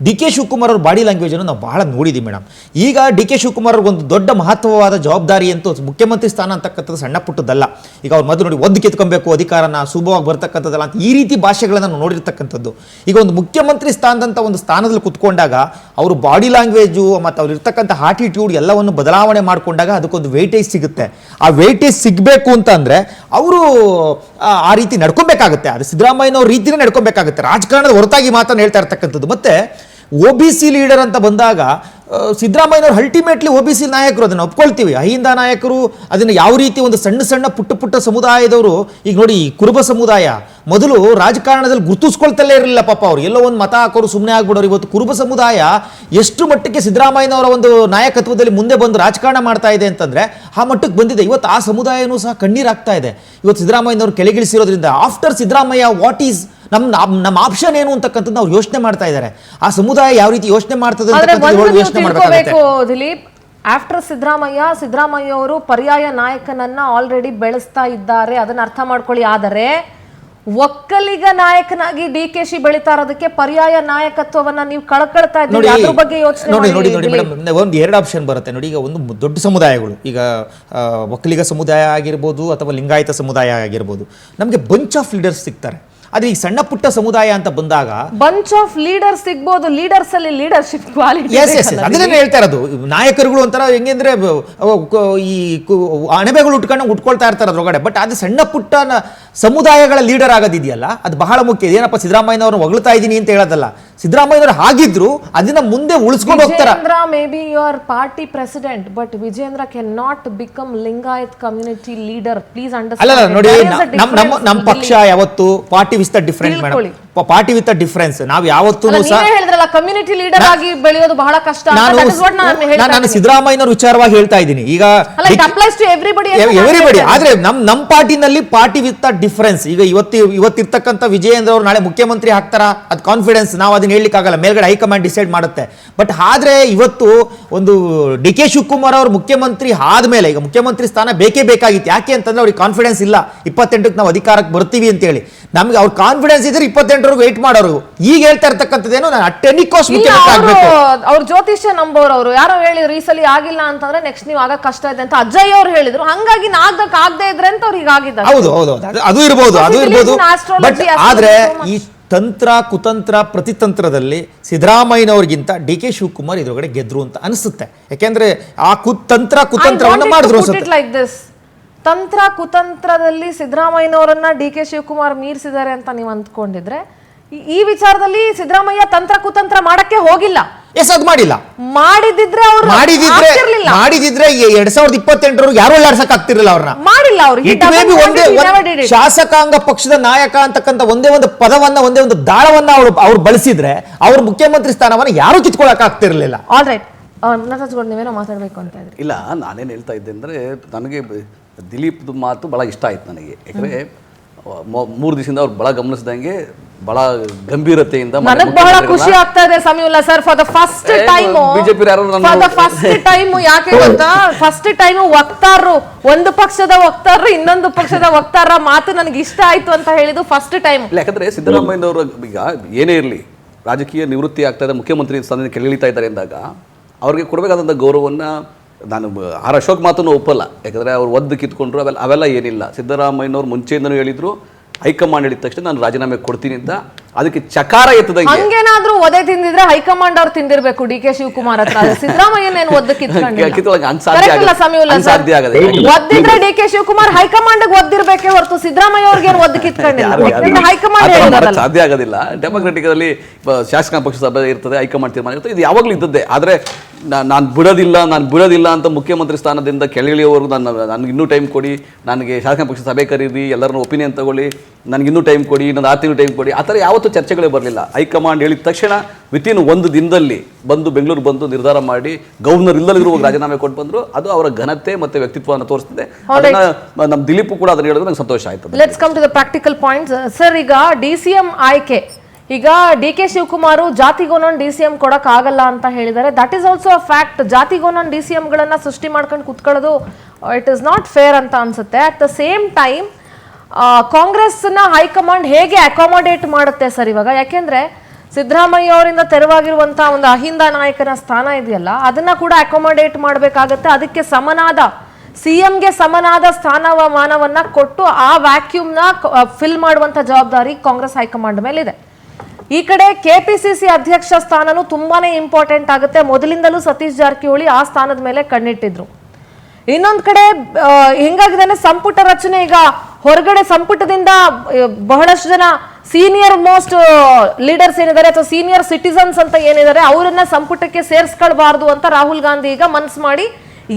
ಡಿ ಕೆ ಶಿವಕುಮಾರ್ ಅವ್ರ ಬಾಡಿ ಲ್ಯಾಂಗ್ವೇಜನ್ನು ನಾವು ಬಹಳ ನೋಡಿದ್ದೀವಿ ಮೇಡಮ್. ಈಗ ಡಿ ಕೆ ಶಿವಕುಮಾರ್ ಅವ್ರಿಗೊಂದು ದೊಡ್ಡ ಮಹತ್ವವಾದ ಜವಾಬ್ದಾರಿ ಅಂತೂ ಮುಖ್ಯಮಂತ್ರಿ ಸ್ಥಾನ ಅಂತಕ್ಕಂಥದ್ದು ಸಣ್ಣ ಪುಟ್ಟದಲ್ಲ. ಈಗ ಅವ್ರು ಮೊದಲು ನೋಡಿ ಒದ್ದು ಕಿತ್ಕೊಬೇಕು ಅಧಿಕಾರನ, ಸುಲಭವಾಗಿ ಬರ್ತಕ್ಕಂಥದ್ದಲ್ಲ ಅಂತ ಈ ರೀತಿ ಭಾಷೆಗಳನ್ನು ನಾವು ನೋಡಿರ್ತಕ್ಕಂಥದ್ದು. ಈಗ ಒಂದು ಮುಖ್ಯಮಂತ್ರಿ ಸ್ಥಾನದಂಥ ಒಂದು ಸ್ಥಾನದಲ್ಲಿ ಕುತ್ಕೊಂಡಾಗ ಅವರು ಬಾಡಿ ಲ್ಯಾಂಗ್ವೇಜು ಮತ್ತು ಅವ್ರು ಇರ್ತಕ್ಕಂಥ ಆಟಿಟ್ಯೂಡ್ ಎಲ್ಲವನ್ನು ಬದಲಾವಣೆ ಮಾಡಿಕೊಂಡಾಗ ಅದಕ್ಕೊಂದು ವೇಟೇಜ್ ಸಿಗುತ್ತೆ. ಆ ವೇಟೇಜ್ ಸಿಗಬೇಕು ಅಂತ ಅಂದರೆ ಅವರು ಆ ರೀತಿ ನಡ್ಕೊಬೇಕಾಗುತ್ತೆ. ಅದು ಸಿದ್ದರಾಮಯ್ಯನವ್ರ ರೀತಿಯೇ ನಡ್ಕೊಬೇಕಾಗುತ್ತೆ, ರಾಜಕಾರಣದ ಹೊರತಾಗಿ ಮಾತನ್ನು ಹೇಳ್ತಾ ಇರ್ತಕ್ಕಂಥದ್ದು. ಮತ್ತೆ OBC ಲೀಡರ್ ಅಂತ ಬಂದಾಗ ಸಿದ್ದರಾಮಯ್ಯನವರು ಅಲ್ಟಿಮೇಟ್ಲಿ OBC ನಾಯಕರು, ಅದನ್ನು ಒಪ್ಕೊಳ್ತೀವಿ. ಅಹಿಂದ ನಾಯಕರು ಅದನ್ನು ಯಾವ ರೀತಿ ಒಂದು ಸಣ್ಣ ಪುಟ್ಟ ಸಮುದಾಯದವರು, ಈಗ ನೋಡಿ ಕುರುಬ ಸಮುದಾಯ ಮೊದಲು ರಾಜಕಾರಣದಲ್ಲಿ ಗುರುತಿಸ್ಕೊಳ್ತಲೇ ಇರಲಿಲ್ಲ ಪಾಪ, ಅವ್ರು ಎಲ್ಲೋ ಒಂದು ಮತ ಹಾಕೋರು ಸುಮ್ಮನೆ ಆಗ್ಬಿಡೋರು. ಇವತ್ತು ಕುರುಬ ಸಮುದಾಯ ಎಷ್ಟು ಮಟ್ಟಕ್ಕೆ ಸಿದ್ದರಾಮಯ್ಯನವರ ಒಂದು ನಾಯಕತ್ವದಲ್ಲಿ ಮುಂದೆ ಬಂದು ರಾಜಕಾರಣ ಮಾಡ್ತಾ ಇದೆ ಅಂತಂದ್ರೆ ಆ ಮಟ್ಟಕ್ಕೆ ಬಂದಿದೆ. ಇವತ್ತು ಆ ಸಮುದಾಯನೂ ಸಹ ಕಣ್ಣೀರಾಗ್ತಾ ಇದೆ ಇವತ್ತು ಸಿದ್ದರಾಮಯ್ಯನವರು ಕೆಳಗಿಳಿಸಿರೋದ್ರಿಂದ. ಆಫ್ಟರ್ ಸಿದ್ದರಾಮಯ್ಯ ವಾಟ್ ಈಸ್ ನಮ್ಮ ಆಪ್ಷನ್ ಏನು ಅಂತಕ್ಕಂಥದ್ದು ಅವ್ರು ಯೋಚನೆ ಮಾಡ್ತಾ ಇದ್ದಾರೆ. ಆ ಸಮುದಾಯ ಯಾವ ರೀತಿ ಯೋಚನೆ ಮಾಡ್ತದೆ ಯೋಚನೆ ಮಾಡಬೇಕು. ದಿಲೀಪ್, ಆಫ್ಟರ್ ಸಿದ್ದರಾಮಯ್ಯ ಅವರು ಪರ್ಯಾಯ ನಾಯಕನನ್ನ ಆಲ್ರೆಡಿ ಬೆಳೆಸ್ತಾ ಇದ್ದಾರೆ, ಅದನ್ನ ಅರ್ಥ ಮಾಡ್ಕೊಳ್ಳಿ. ಆದರೆ ಒಕ್ಕಲಿಗ ನಾಯಕನಾಗಿ DKಶಿ ಬೆಳೀತಾ ಇರೋದಕ್ಕೆ ಪರ್ಯಾಯ ನಾಯಕತ್ವವನ್ನ ನೀವು ಕಳ್ಕೊಳ್ತಾ ಇದ್ದೀರಿ. ಅದ್ರ ಬಗ್ಗೆ ಯೋಚನೆ ನೋಡಿ ಒಂದು ಎರಡು ಆಪ್ಷನ್ ಬರುತ್ತೆ ನೋಡಿ. ಈಗ ಒಂದು ದೊಡ್ಡ ಸಮುದಾಯಗಳು, ಈಗ ಒಕ್ಕಲಿಗ ಸಮುದಾಯ ಆಗಿರ್ಬೋದು ಅಥವಾ ಲಿಂಗಾಯತ ಸಮುದಾಯ ಆಗಿರ್ಬೋದು, ನಮಗೆ ಬಂಚ್ ಆಫ್ ಲೀಡರ್ಸ್ ಸಿಗ್ತಾರೆ. ಆದ್ರೆ ಈ ಸಣ್ಣ ಪುಟ್ಟ ಸಮುದಾಯ ಅಂತ ಬಂದಾಗ ಬಂಚ್ ಆಫ್ ಲೀಡರ್ಸ್ ಸಿಗ್ಬೋದು, ಲೀಡರ್ಸ್ ಅಲ್ಲಿ ಲೀಡರ್ಶಿಪ್ ಕ್ವಾಲಿಟಿ. ಅದನ್ನೇ ಹೇಳ್ತಾ ಇರೋದು. ನಾಯಕರುಗಳು ಒಂಥರ ಹೆಂಗಂದ್ರೆ ಈ ಅಣಬೆಗಳು ಉಟ್ಕೊಳ್ತಾ ಇರ್ತಾರೆ ಅದ್ರೊಳಗಡೆ. ಬಟ್ ಅದು ಸಣ್ಣ ಪುಟ್ಟ ಸಮುದಾಯಗಳ ಲೀಡರ್ ಆಗೋದಿದೆಯಲ್ಲ, ಅದು ಬಹಳ ಮುಖ್ಯ. ಏನಪ್ಪ ಸಿದ್ದರಾಮಯ್ಯನವ್ರನ್ನ ಹೊಗಳ್ತಾ ಇದ್ದೀನಿ ಅಂತ ಹೇಳೋದಲ್ಲ, ಸಿದ್ದರಾಮಯ್ಯನವರು ಹಾಗಿದ್ರು ಅದನ್ನ ಮುಂದೆ ಉಳಿಸ್ಕೊಂಡು ಹೋಗ್ತಾರೆ. May be your party president, but Vijayendra can not become Lingayat community leader. Please understand. ಅಲ್ಲ ನೋಡಿ, ನಮ್ಮ ಪಕ್ಷ ಯಾವತ್ತು party with different madam, party with difference. ನಾವು ಯಾವತ್ತೂ ಹೇಳಿದ್ರಲ್ಲ ಕಮ್ಯುನಿಟಿ ಲೀಡರ್ ಆಗಿ ಬೆಳೆಯೋದು ಬಹಳ ಕಷ್ಟ. ನಾನು ಸಿದ್ದರಾಮಯ್ಯನವ್ರ ವಿಚಾರವಾಗಿ ಹೇಳ್ತಾ ಇದ್ದೀನಿ. ಈಗ ಎವ್ರಿಬಡಿ, ಆದ್ರೆ ನಮ್ಮ ಪಾರ್ಟಿನಲ್ಲಿ ಪಾರ್ಟಿ ವಿತ್ ಡಿಫರೆನ್ಸ್. ಈಗ ಇವತ್ತಿರ್ತಕ್ಕಂಥ ವಿಜಯೇಂದ್ರ ಅವರು ನಾಳೆ ಮುಖ್ಯಮಂತ್ರಿ ಆಗ್ತಾರ, ಅದು ಕಾನ್ಫಿಡೆನ್ಸ್, ನಾವು ಅದನ್ನ ಹೇಳಲಿಕ್ಕಾಗಲ್ಲ, ಮೇಲ್ಗಡೆ ಹೈಕಮಾಂಡ್ ಡಿಸೈಡ್ ಮಾಡುತ್ತೆ. ಬಟ್ ಆದ್ರೆ ಇವತ್ತು ಒಂದು ಡಿ ಕೆ ಶಿವಕುಮಾರ್ ಅವರು ಮುಖ್ಯಮಂತ್ರಿ ಆದ್ಮೇಲೆ ಈಗ ಮುಖ್ಯಮಂತ್ರಿ ಸ್ಥಾನ ಬೇಕೇ ಬೇಕಾಗಿತ್ತು. ಯಾಕೆ ಅಂತಂದ್ರೆ ಅವ್ರಿಗೆ ಕಾನ್ಫಿಡೆನ್ಸ್ ಇಲ್ಲ 28ಕ್ಕೆ ನಾವು ಅಧಿಕಾರಕ್ಕೆ ಬರ್ತೀವಿ ಅಂತ ಹೇಳಿ. ನಮ್ಗೆ ಅವ್ರ ಕಾನ್ಫಿಡೆನ್ಸ್ ಇದ್ರೆ 28 ವೇಟ್ ಮಾಡೋರು. ಈಗ ಹೇಳ್ತಾ ಇರ್ತಕ್ಕಂಥದ್ದೇನು ಅವ್ರ ಜ್ಯೋತಿಷ್ಯ ನಂಬೋರು. ಅವರು ಯಾರೋ ಹೇಳಿದ್ರು ಈ ಸಲ ಆಗಿಲ್ಲ ಅಂತಂದ್ರೆ ನೆಕ್ಸ್ಟ್ ನೀವು ಆಗ ಕಷ್ಟ ಇದೆ ಅಂತ ಅಜಯ್ ಅವ್ರು ಹೇಳಿದ್ರು. ಹಂಗಾಗಿ ಆಗದೆ ಇದ್ರೆ ಅಂತ ಅವ್ರಿಗೆ ಆಗಿದ್ದಾರೆ. ಹೌದು, ಅದು ಇರ್ಬೋದು. ಬಟ್ ಆದ್ರೆ ಈ ತಂತ್ರ ಕುತಂತ್ರ ಪ್ರತಿತಂತ್ರದಲ್ಲಿ ಸಿದ್ದರಾಮಯ್ಯನವ್ರಿಗಿಂತ ಡಿ ಕೆ ಶಿವಕುಮಾರ್ ಇದ್ರೊಳಗಡೆ ಗೆದ್ರು ಅಂತ ಅನಿಸುತ್ತೆ. ಯಾಕೆಂದ್ರೆ ಆ ಕುತಂತ್ರವನ್ನ ಮಾಡಿದ್ರು. ತಂತ್ರ ಕುತಂತ್ರದಲ್ಲಿ ಸಿದ್ದರಾಮಯ್ಯನವರನ್ನ DK ಶಿವಕುಮಾರ್ ಮೀರಿಸಿದ್ದಾರೆ ಅಂತ ನೀವು ಅಂದ್ಕೊಂಡಿದ್ರೆ, ಈ ವಿಚಾರದಲ್ಲಿ ಸಿದ್ದರಾಮಯ್ಯ ತಂತ್ರ ಕುತಂತ್ರ ಮಾಡಕ್ಕೆ ಹೋಗಿಲ್ಲ. ಅದು ಮಾಡಿಲ್ಲ. ಮಾಡಿದಿದ್ರೆ 2028 ಯಾರು ಆಡ್ಸಕ್ ಆಗ್ತಿರ್ಲಿಲ್ಲ ಅವ್ರನ್ನ. ಮಾಡಿಲ್ಲ ಅವರು. ಶಾಸಕಾಂಗ ಪಕ್ಷದ ನಾಯಕ ಅಂತಕ್ಕಂಥ ಒಂದೇ ಒಂದು ಪದವನ್ನ, ಒಂದೇ ಒಂದು ದಾಳವನ್ನ ಅವ್ರು ಬಳಸಿದ್ರೆ ಅವ್ರ ಮುಖ್ಯಮಂತ್ರಿ ಸ್ಥಾನವನ್ನ ಯಾರು ಕಿತ್ಕೊಳಕ್ ಆಗ್ತಿರ್ಲಿಲ್ಲ. ಆಲ್ ರೈಟ್, ನಟರಾಜ್ಗೌಡ ನೀವೇನೋ ಮಾತಾಡ್ಬೇಕು ಅಂತ ಇದ್ರಿ. ಇಲ್ಲ, ನಾನೇನು ಹೇಳ್ತಾ ಇದ್ದೆ ಅಂದರೆ, ನನಗೆ ದಿಲೀಪ್ ಮಾತು ಭಾಳ ಇಷ್ಟ ಆಯ್ತು ನನಗೆ. ಯಾಕಂದರೆ 3 ದಿವಸದಿಂದ ಅವ್ರು ಭಾಳ ಗಮನಿಸಿದಂಗೆ ಭಾಳ ಗಂಭೀರತೆಯಿಂದ ನನಗೆ ಬಹಳ ಖುಷಿ ಆಗ್ತಾ ಇದೆ Samiulla sir. For the first time BJP ಯಾಕೆ ಗೊತ್ತಾ, ಫಸ್ಟ್ ಟೈಮ್ ವಕ್ತಾರರು, ಒಂದು ಪಕ್ಷದ ವಕ್ತಾರರು ಇನ್ನೊಂದು ಪಕ್ಷದ ವಕ್ತಾರರ ಮಾತು ನನಗೆ ಇಷ್ಟ ಆಯ್ತು ಅಂತ ಹೇಳಿದ್ದು ಫಸ್ಟ್ ಟೈಮ್. ಯಾಕಂದ್ರೆ ಸಿದ್ದರಾಮಯ್ಯನವರು ಈಗ ಏನೇ ಇರಲಿ ರಾಜಕೀಯ ನಿವೃತ್ತಿ ಆಗ್ತಾ ಇದೆ, ಮುಖ್ಯಮಂತ್ರಿ ಸ್ಥಾನದಿಂದ ಕೆಳಗಿಳಿತಾ ಇದ್ದಾರೆ ಅಂದಾಗ ಅವ್ರಿಗೆ ಕೊಡಬೇಕಾದಂಥ ಗೌರವವನ್ನು ನಾನು ಆರ್ ಅಶೋಕ್ ಮಾತನ್ನು ಒಪ್ಪಲ್ಲ. ಯಾಕಂದರೆ ಅವ್ರು ಒದ್ದು ಕಿತ್ಕೊಂಡ್ರು, ಅವೆಲ್ಲ ಏನಿಲ್ಲ. ಸಿದ್ದರಾಮಯ್ಯನವ್ರು ಮುಂಚೆಯಿಂದನೂ ಹೇಳಿದರು, ಹೈಕಮಾಂಡ್ ಹೇಳಿದ ತಕ್ಷಣ ನಾನು ರಾಜೀನಾಮೆ ಕೊಡ್ತೀನಿ ಅಂತ. ಅದಕ್ಕೆ ಚಕಾರ ಎತ್ತದಂಗೆ ಹಂಗೇನಾದ್ರೂ ಒದೆ ತಿಂದಿದ್ರೆ ಹೈಕಮಾಂಡ್ ಅವ್ರು ತಿಂದಿರ್ಬೇಕು ಡಿ ಕೆ ಶಿವಕುಮಾರ್ ಹತ್ರ. ಸಿದ್ದರಾಮಯ್ಯನ ಒದ್ದು ಸಾಧ್ಯ ಆಗದೆ. ಒದ್ದಿದ್ರೆ ಡಿ ಕೆ ಶಿವಕುಮಾರ್ ಹೈಕಮಾಂಡ್ ಒದ್ದಿರ್ಬೇಕೆ ಹೊರತು ಸಿದ್ದರಾಮಯ್ಯ ಅವ್ರಿಗೆ ಏನು ಒದ್ದು ಕಿತ್ಕೊಂಡಿಲ್ಲ. ಹೈಕಮಾಂಡ್ ಸಾಧ್ಯ ಆಗೋದಿಲ್ಲ. ಡೆಮೊಕ್ರೆಟಿಕ್ ಅಲ್ಲಿ ಶಾಸಕಾಂಗ ಪಕ್ಷ ಸಭೆ ಇರ್ತದೆ, ಹೈಕಮಾಂಡ್ ತೀರ್ಮಾನ ಇರ್ತದೆ, ಇದು ಯಾವಾಗಲೂ ಇದ್ದದ್ದೇ. ಆದರೆ ನಾನು ಬಿಡೋದಿಲ್ಲ ಅಂತ ಮುಖ್ಯಮಂತ್ರಿ ಸ್ಥಾನದಿಂದ ಕೆಳಗಿಳಿಯೋವರೆಗೂ ನನಗೆ ಇನ್ನೂ ಟೈಮ್ ಕೊಡಿ, ನನಗೆ ಶಾಸಕಾಂಗ ಪಕ್ಷ ಸಭೆ ಕರೀರಿ, ಎಲ್ಲರನ್ನೂ ಒಪಿನಿಯನ್ ತಗೊಳ್ಳಿ, ನನಗಿನ್ನೂ ಟೈಮ್ ಕೊಡಿ, ಇನ್ನೊಂದು 6 ತಿಂಗಳು ಟೈಮ್ ಕೊಡಿ, ಆ ಥರ ಯಾವತ್ತೂ ಚರ್ಚೆಗಳೇ ಬರಲಿಲ್ಲ. ಹೈಕಮಾಂಡ್ ಹೇಳಿದ ತಕ್ಷಣ ವಿತಿನ್ 1 ದಿನದಲ್ಲಿ ಬೆಂಗಳೂರು ಬಂದು ನಿರ್ಧಾರ ಮಾಡಿ ಗವರ್ನರ್ ಇಲ್ಲದಿರುವ ರಾಜೀನಾಮೆ ಕೊಟ್ಟು ಬಂದರು. ಅದು ಅವರ ಘನತೆ ಮತ್ತು ವ್ಯಕ್ತಿತ್ವವನ್ನು ತೋರಿಸ್ತದೆ. ಅದನ್ನ ನಮ್ಮ ದಿಲೀಪ್ ಕೂಡ ಅದನ್ನು ಹೇಳಿದ್ರೆ ನಂಗೆ ಸಂತೋಷ ಆಯ್ತು. Let's come to the practical points sir. ಈಗ DCM ಆಯ್ಕೆ, ಈಗ ಡಿ ಕೆ ಶಿವಕುಮಾರ್ ಜಾತಿಗೊಂದೊಂದು DCM ಕೊಡಕ್ ಆಗಲ್ಲ ಅಂತ ಹೇಳಿದ್ದಾರೆ. That is also a fact. ಜಾತಿಗೊಂದೊಂದು DCM ಗಳನ್ನ ಸೃಷ್ಟಿ ಮಾಡ್ಕೊಂಡು ಕುತ್ಕೊಳ್ಳೋದು ಇಟ್ ಇಸ್ ನಾಟ್ ಫೇರ್ ಅಂತ ಅನ್ಸುತ್ತೆ. ಅಟ್ ದ ಸೇಮ್ ಟೈಮ್ ಕಾಂಗ್ರೆಸ್ನ ಹೈಕಮಾಂಡ್ ಹೇಗೆ ಅಕಾಮಡೇಟ್ ಮಾಡುತ್ತೆ ಸರ್ ಇವಾಗ? ಯಾಕೆಂದ್ರೆ ಸಿದ್ದರಾಮಯ್ಯ ಅವರಿಂದ ತೆರವಾಗಿರುವಂತಹ ಒಂದು ಅಹಿಂದ ನಾಯಕನ ಸ್ಥಾನ ಇದೆಯಲ್ಲ, ಅದನ್ನ ಕೂಡ ಅಕಾಮಡೇಟ್ ಮಾಡಬೇಕಾಗತ್ತೆ. ಅದಕ್ಕೆ ಸಮನಾದ CMಗೆ ಸಮನಾದ ಸ್ಥಾನಮಾನವನ್ನ ಕೊಟ್ಟು ಆ ವ್ಯಾಕ್ಯೂಮ್ನ ಫಿಲ್ ಮಾಡುವಂತ ಜವಾಬ್ದಾರಿ ಕಾಂಗ್ರೆಸ್ ಹೈಕಮಾಂಡ್ ಮೇಲಿದೆ. ಈ ಕಡೆ KPCC ಅಧ್ಯಕ್ಷ ಸ್ಥಾನನೂ ತುಂಬಾನೇ ಇಂಪಾರ್ಟೆಂಟ್ ಆಗುತ್ತೆ. ಮೊದಲಿಂದಲೂ ಸತೀಶ್ ಜಾರಕಿಹೊಳಿ ಆ ಸ್ಥಾನದ ಮೇಲೆ ಕಣ್ಣಿಟ್ಟಿದ್ರು. ಇನ್ನೊಂದ್ ಕಡೆ ಹೆಂಗಾಗಿದೆ ಸಂಪುಟ ರಚನೆ, ಈಗ ಹೊರಗಡೆ ಸಂಪುಟದಿಂದ ಬಹಳಷ್ಟು ಜನ ಸೀನಿಯರ್ ಮೋಸ್ಟ್ ಲೀಡರ್ಸ್ ಏನಿದ್ದಾರೆ ಅಥವಾ ಸೀನಿಯರ್ ಸಿಟಿಸನ್ಸ್ ಅಂತ ಏನಿದ್ದಾರೆ ಅವರನ್ನ ಸಂಪುಟಕ್ಕೆ ಸೇರಿಸ್ಕೊಳ್ಬಾರ್ದು ಅಂತ ರಾಹುಲ್ ಗಾಂಧಿ ಈಗ ಮನ್ಸು ಮಾಡಿ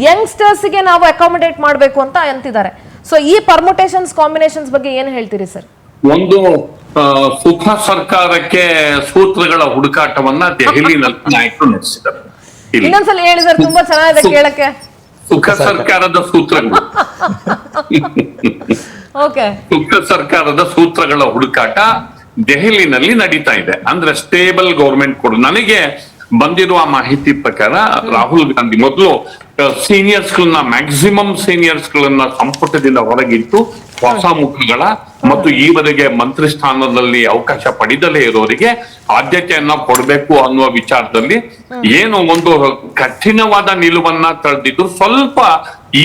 ಯಂಗ್ಸ್ಟರ್ಸ್ಗೆ ನಾವು ಅಕಾಮಡೇಟ್ ಮಾಡಬೇಕು ಅಂತ ಅಂತಿದ್ದಾರೆ. ಸೊ ಈ ಪರ್ಮುಟೇಷನ್ಸ್ ಕಾಂಬಿನೇಷನ್ಸ್ ಬಗ್ಗೆ ಏನು ಹೇಳ್ತೀರಿ ಸರ್? ಒಂದು ಸುಖ ಸರ್ಕಾರಕ್ಕೆ ಸೂತ್ರಗಳ ಹುಡುಕಾಟವನ್ನ ದೆಹಲಿನಲ್ಲಿ ನಾಯಕರು ನಡೆಸಿದ್ದಾರೆ. ಇನ್ನೊಂದ್ಸಲ ಹೇಳಿ ಸರ್, ತುಂಬಾ ಚೆನ್ನಾಗಿದೆ ಕೇಳಕ್ಕೆ. ಸುಖ ಸರ್ಕಾರದ ಸೂತ್ರಗಳು ಸುಖ ಸರ್ಕಾರದ ಸೂತ್ರಗಳ ಹುಡುಕಾಟ ದೆಹಲಿನಲ್ಲಿ ನಡೀತಾ ಇದೆ. ಅಂದ್ರೆ ಸ್ಟೇಬಲ್ ಗೌರ್ಮೆಂಟ್ ಕೊಡು. ನನಗೆ ಬಂದಿರುವ ಮಾಹಿತಿ ಪ್ರಕಾರ ರಾಹುಲ್ ಗಾಂಧಿ ಮೊದಲು ಸೀನಿಯರ್ಸ್ ಗಳನ್ನ ಮ್ಯಾಕ್ಸಿಮಮ್ ಸೀನಿಯರ್ಸ್ ಗಳನ್ನ ಸಂಪುಟದಿಂದ ಹೊರಗಿಟ್ಟು ಹೊಸ ಮುಖಗಳ ಮತ್ತು ಈವರೆಗೆ ಮಂತ್ರಿ ಸ್ಥಾನದಲ್ಲಿ ಅವಕಾಶ ಪಡೆದಲೇ ಇರೋರಿಗೆ ಆದ್ಯತೆಯನ್ನ ಕೊಡಬೇಕು ಅನ್ನುವ ವಿಚಾರದಲ್ಲಿ ಏನು ಒಂದು ಕಠಿಣವಾದ ನಿಲುವನ್ನ ತಳೆದಿದ್ದು ಸ್ವಲ್ಪ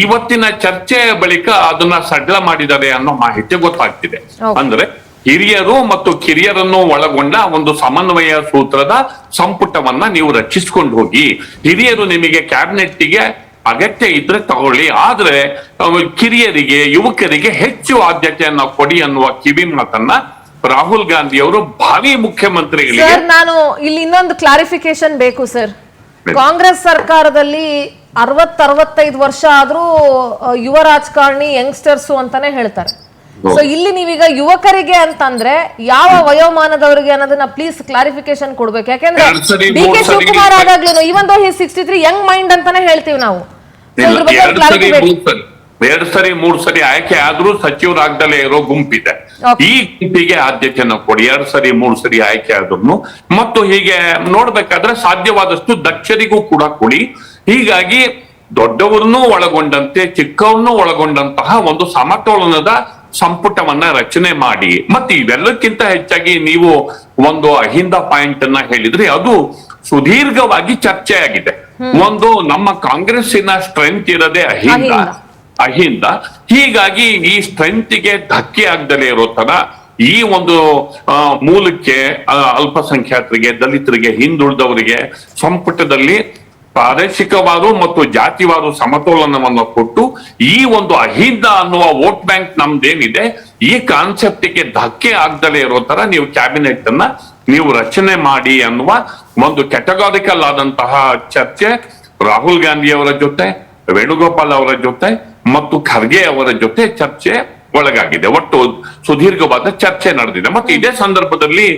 ಇವತ್ತಿನ ಚರ್ಚೆಯ ಬಳಿಕ ಅದನ್ನ ಸಡ್ಲ ಮಾಡಿದ್ದಾರೆ ಅನ್ನೋ ಮಾಹಿತಿ ಗೊತ್ತಾಗ್ತಿದೆ. ಅಂದ್ರೆ ಹಿರಿಯರು ಮತ್ತು ಕಿರಿಯರನ್ನು ಒಳಗೊಂಡ ಒಂದು ಸಮನ್ವಯ ಸೂತ್ರದ ಸಂಪುಟವನ್ನ ನೀವು ರಚಿಸ್ಕೊಂಡು ಹೋಗಿ, ಹಿರಿಯರು ನಿಮಗೆ ಕ್ಯಾಬಿನೆಟ್ಗೆ ಅಗತ್ಯ ಇದ್ರೆ ತಗೊಳ್ಳಿ, ಆದ್ರೆ ಕಿರಿಯರಿಗೆ ಯುವಕರಿಗೆ ಹೆಚ್ಚು ಆದ್ಯತೆಯನ್ನ ಕೊಡಿ ಅನ್ನುವ ಕಿವಿ ಮಾತನ್ನ ರಾಹುಲ್ ಗಾಂಧಿ ಅವರು ಭಾವಿ ಮುಖ್ಯಮಂತ್ರಿಗಳಿಗೆ. ನಾನು ಇಲ್ಲಿ ಇನ್ನೊಂದು ಕ್ಲಾರಿಫಿಕೇಶನ್ ಬೇಕು ಸರ್. ಕಾಂಗ್ರೆಸ್ ಸರ್ಕಾರದಲ್ಲಿ 60-65 ವರ್ಷ ಆದ್ರೂ ಯುವ ರಾಜಕಾರಣಿ ಯಂಗ್ಸ್ಟರ್ಸ್ ಅಂತಾನೆ ಹೇಳ್ತಾರೆ. ಸೊ ಇಲ್ಲಿ ನೀವೀಗ ಯುವಕರಿಗೆ ಅಂತಂದ್ರೆ ಯಾವ ವಯೋಮಾನದವರಿಗೆ ಅನ್ನೋದನ್ನ ಪ್ಲೀಸ್ ಕ್ಲಾರಿಫಿಕೇಶನ್ ಕೊಡ್ಬೇಕು. ಯಾಕೆಂದ್ರೆ ಡಿ ಕೆ ಶಿವಕುಮಾರ್ ಆದಾಗ್ಲೂ ಇವನ್ ದೋ ಹಿ 63 ಯಂಗ್ ಮೈಂಡ್ ಅಂತಾನೆ ಹೇಳ್ತೀವಿ ನಾವು. 2 ಸರಿ 3 ಸರಿ ಆಯ್ಕೆ ಆದ್ರೂ ಸಚಿವರಾಗ್ದಲೇ ಇರೋ ಗುಂಪಿದೆ. ಈ ಗುಂಪಿಗೆ ಆದ್ಯತೆಯನ್ನು ಕೊಡಿ. 2 ಸರಿ 3 ಸರಿ ಆಯ್ಕೆ ಆದ್ರೂ ಮತ್ತು ಹೀಗೆ ನೋಡ್ಬೇಕಾದ್ರೆ ಸಾಧ್ಯವಾದಷ್ಟು ದಕ್ಷರಿಗೂ ಕೂಡ ಕೊಡಿ. ಹೀಗಾಗಿ ದೊಡ್ಡವರನ್ನೂ ಒಳಗೊಂಡಂತೆ ಚಿಕ್ಕವರನ್ನೂ ಒಳಗೊಂಡಂತಹ ಒಂದು ಸಮತೋಲನದ ಸಂಪುಟವನ್ನ ರಚನೆ ಮಾಡಿ. ಮತ್ತೆ ಇವೆಲ್ಲಕ್ಕಿಂತ ಹೆಚ್ಚಾಗಿ ನೀವು ಒಂದು ಅಹಿಂದ ಪಾಯಿಂಟ್ ಅನ್ನ ಹೇಳಿದ್ರೆ ಅದು ಸುದೀರ್ಘವಾಗಿ ಚರ್ಚೆ ಆಗಿದೆ. ಒಂದು ನಮ್ಮ ಕಾಂಗ್ರೆಸ್ಸಿನ ಸ್ಟ್ರೆಂತ್ ಇರದೆ ಅಹಿಂದ. ಹೀಗಾಗಿ ಈ ಸ್ಟ್ರೆಂತ್ಗೆ ಧಕ್ಕೆ ಆಗದಲೇ ಇರೋ ತರ ಈ ಒಂದು ಮೂಲಕ್ಕೆ ಅಲ್ಪಸಂಖ್ಯಾತರಿಗೆ, ದಲಿತರಿಗೆ, ಹಿಂದುಳಿದವರಿಗೆ ಸಂಪುಟದಲ್ಲಿ ಪ್ರಾದೇಶಿಕವಾದ ಮತ್ತು ಜಾತಿವಾದ ಸಮತೋಲನವನ್ನು ಕೊಟ್ಟು ಈ ಒಂದು ಅಹಿಂದ ಅನ್ನುವ ವೋಟ್ ಬ್ಯಾಂಕ್ ನಮ್ದೇನಿದೆ ಈ ಕಾನ್ಸೆಪ್ಟ್ಗೆ ಧಕ್ಕೆ ಆಗದಲೇ ಇರೋ ತರ ನೀವು ಕ್ಯಾಬಿನೆಟ್ ಅನ್ನ ನೀವು ರಚನೆ ಮಾಡಿ ಅನ್ನುವ ಒಂದು ಕ್ಯಾಟಗಾರಿಕಲ್ ಆದಂತಹ ಚರ್ಚೆ ರಾಹುಲ್ ಗಾಂಧಿ ಅವರ ಜೊತೆ, ವೇಣುಗೋಪಾಲ್ ಅವರ ಜೊತೆ ಮತ್ತು ಖರ್ಗೆ ಅವರ ಜೊತೆ ಚರ್ಚೆ ಒಳಗಾಗಿದೆ. ಒಟ್ಟು ಸುದೀರ್ಘವಾದ ಚರ್ಚೆ ನಡೆದಿದೆ. ಮತ್ತೆ ಇದೇ ಸಂದರ್ಭದಲ್ಲಿ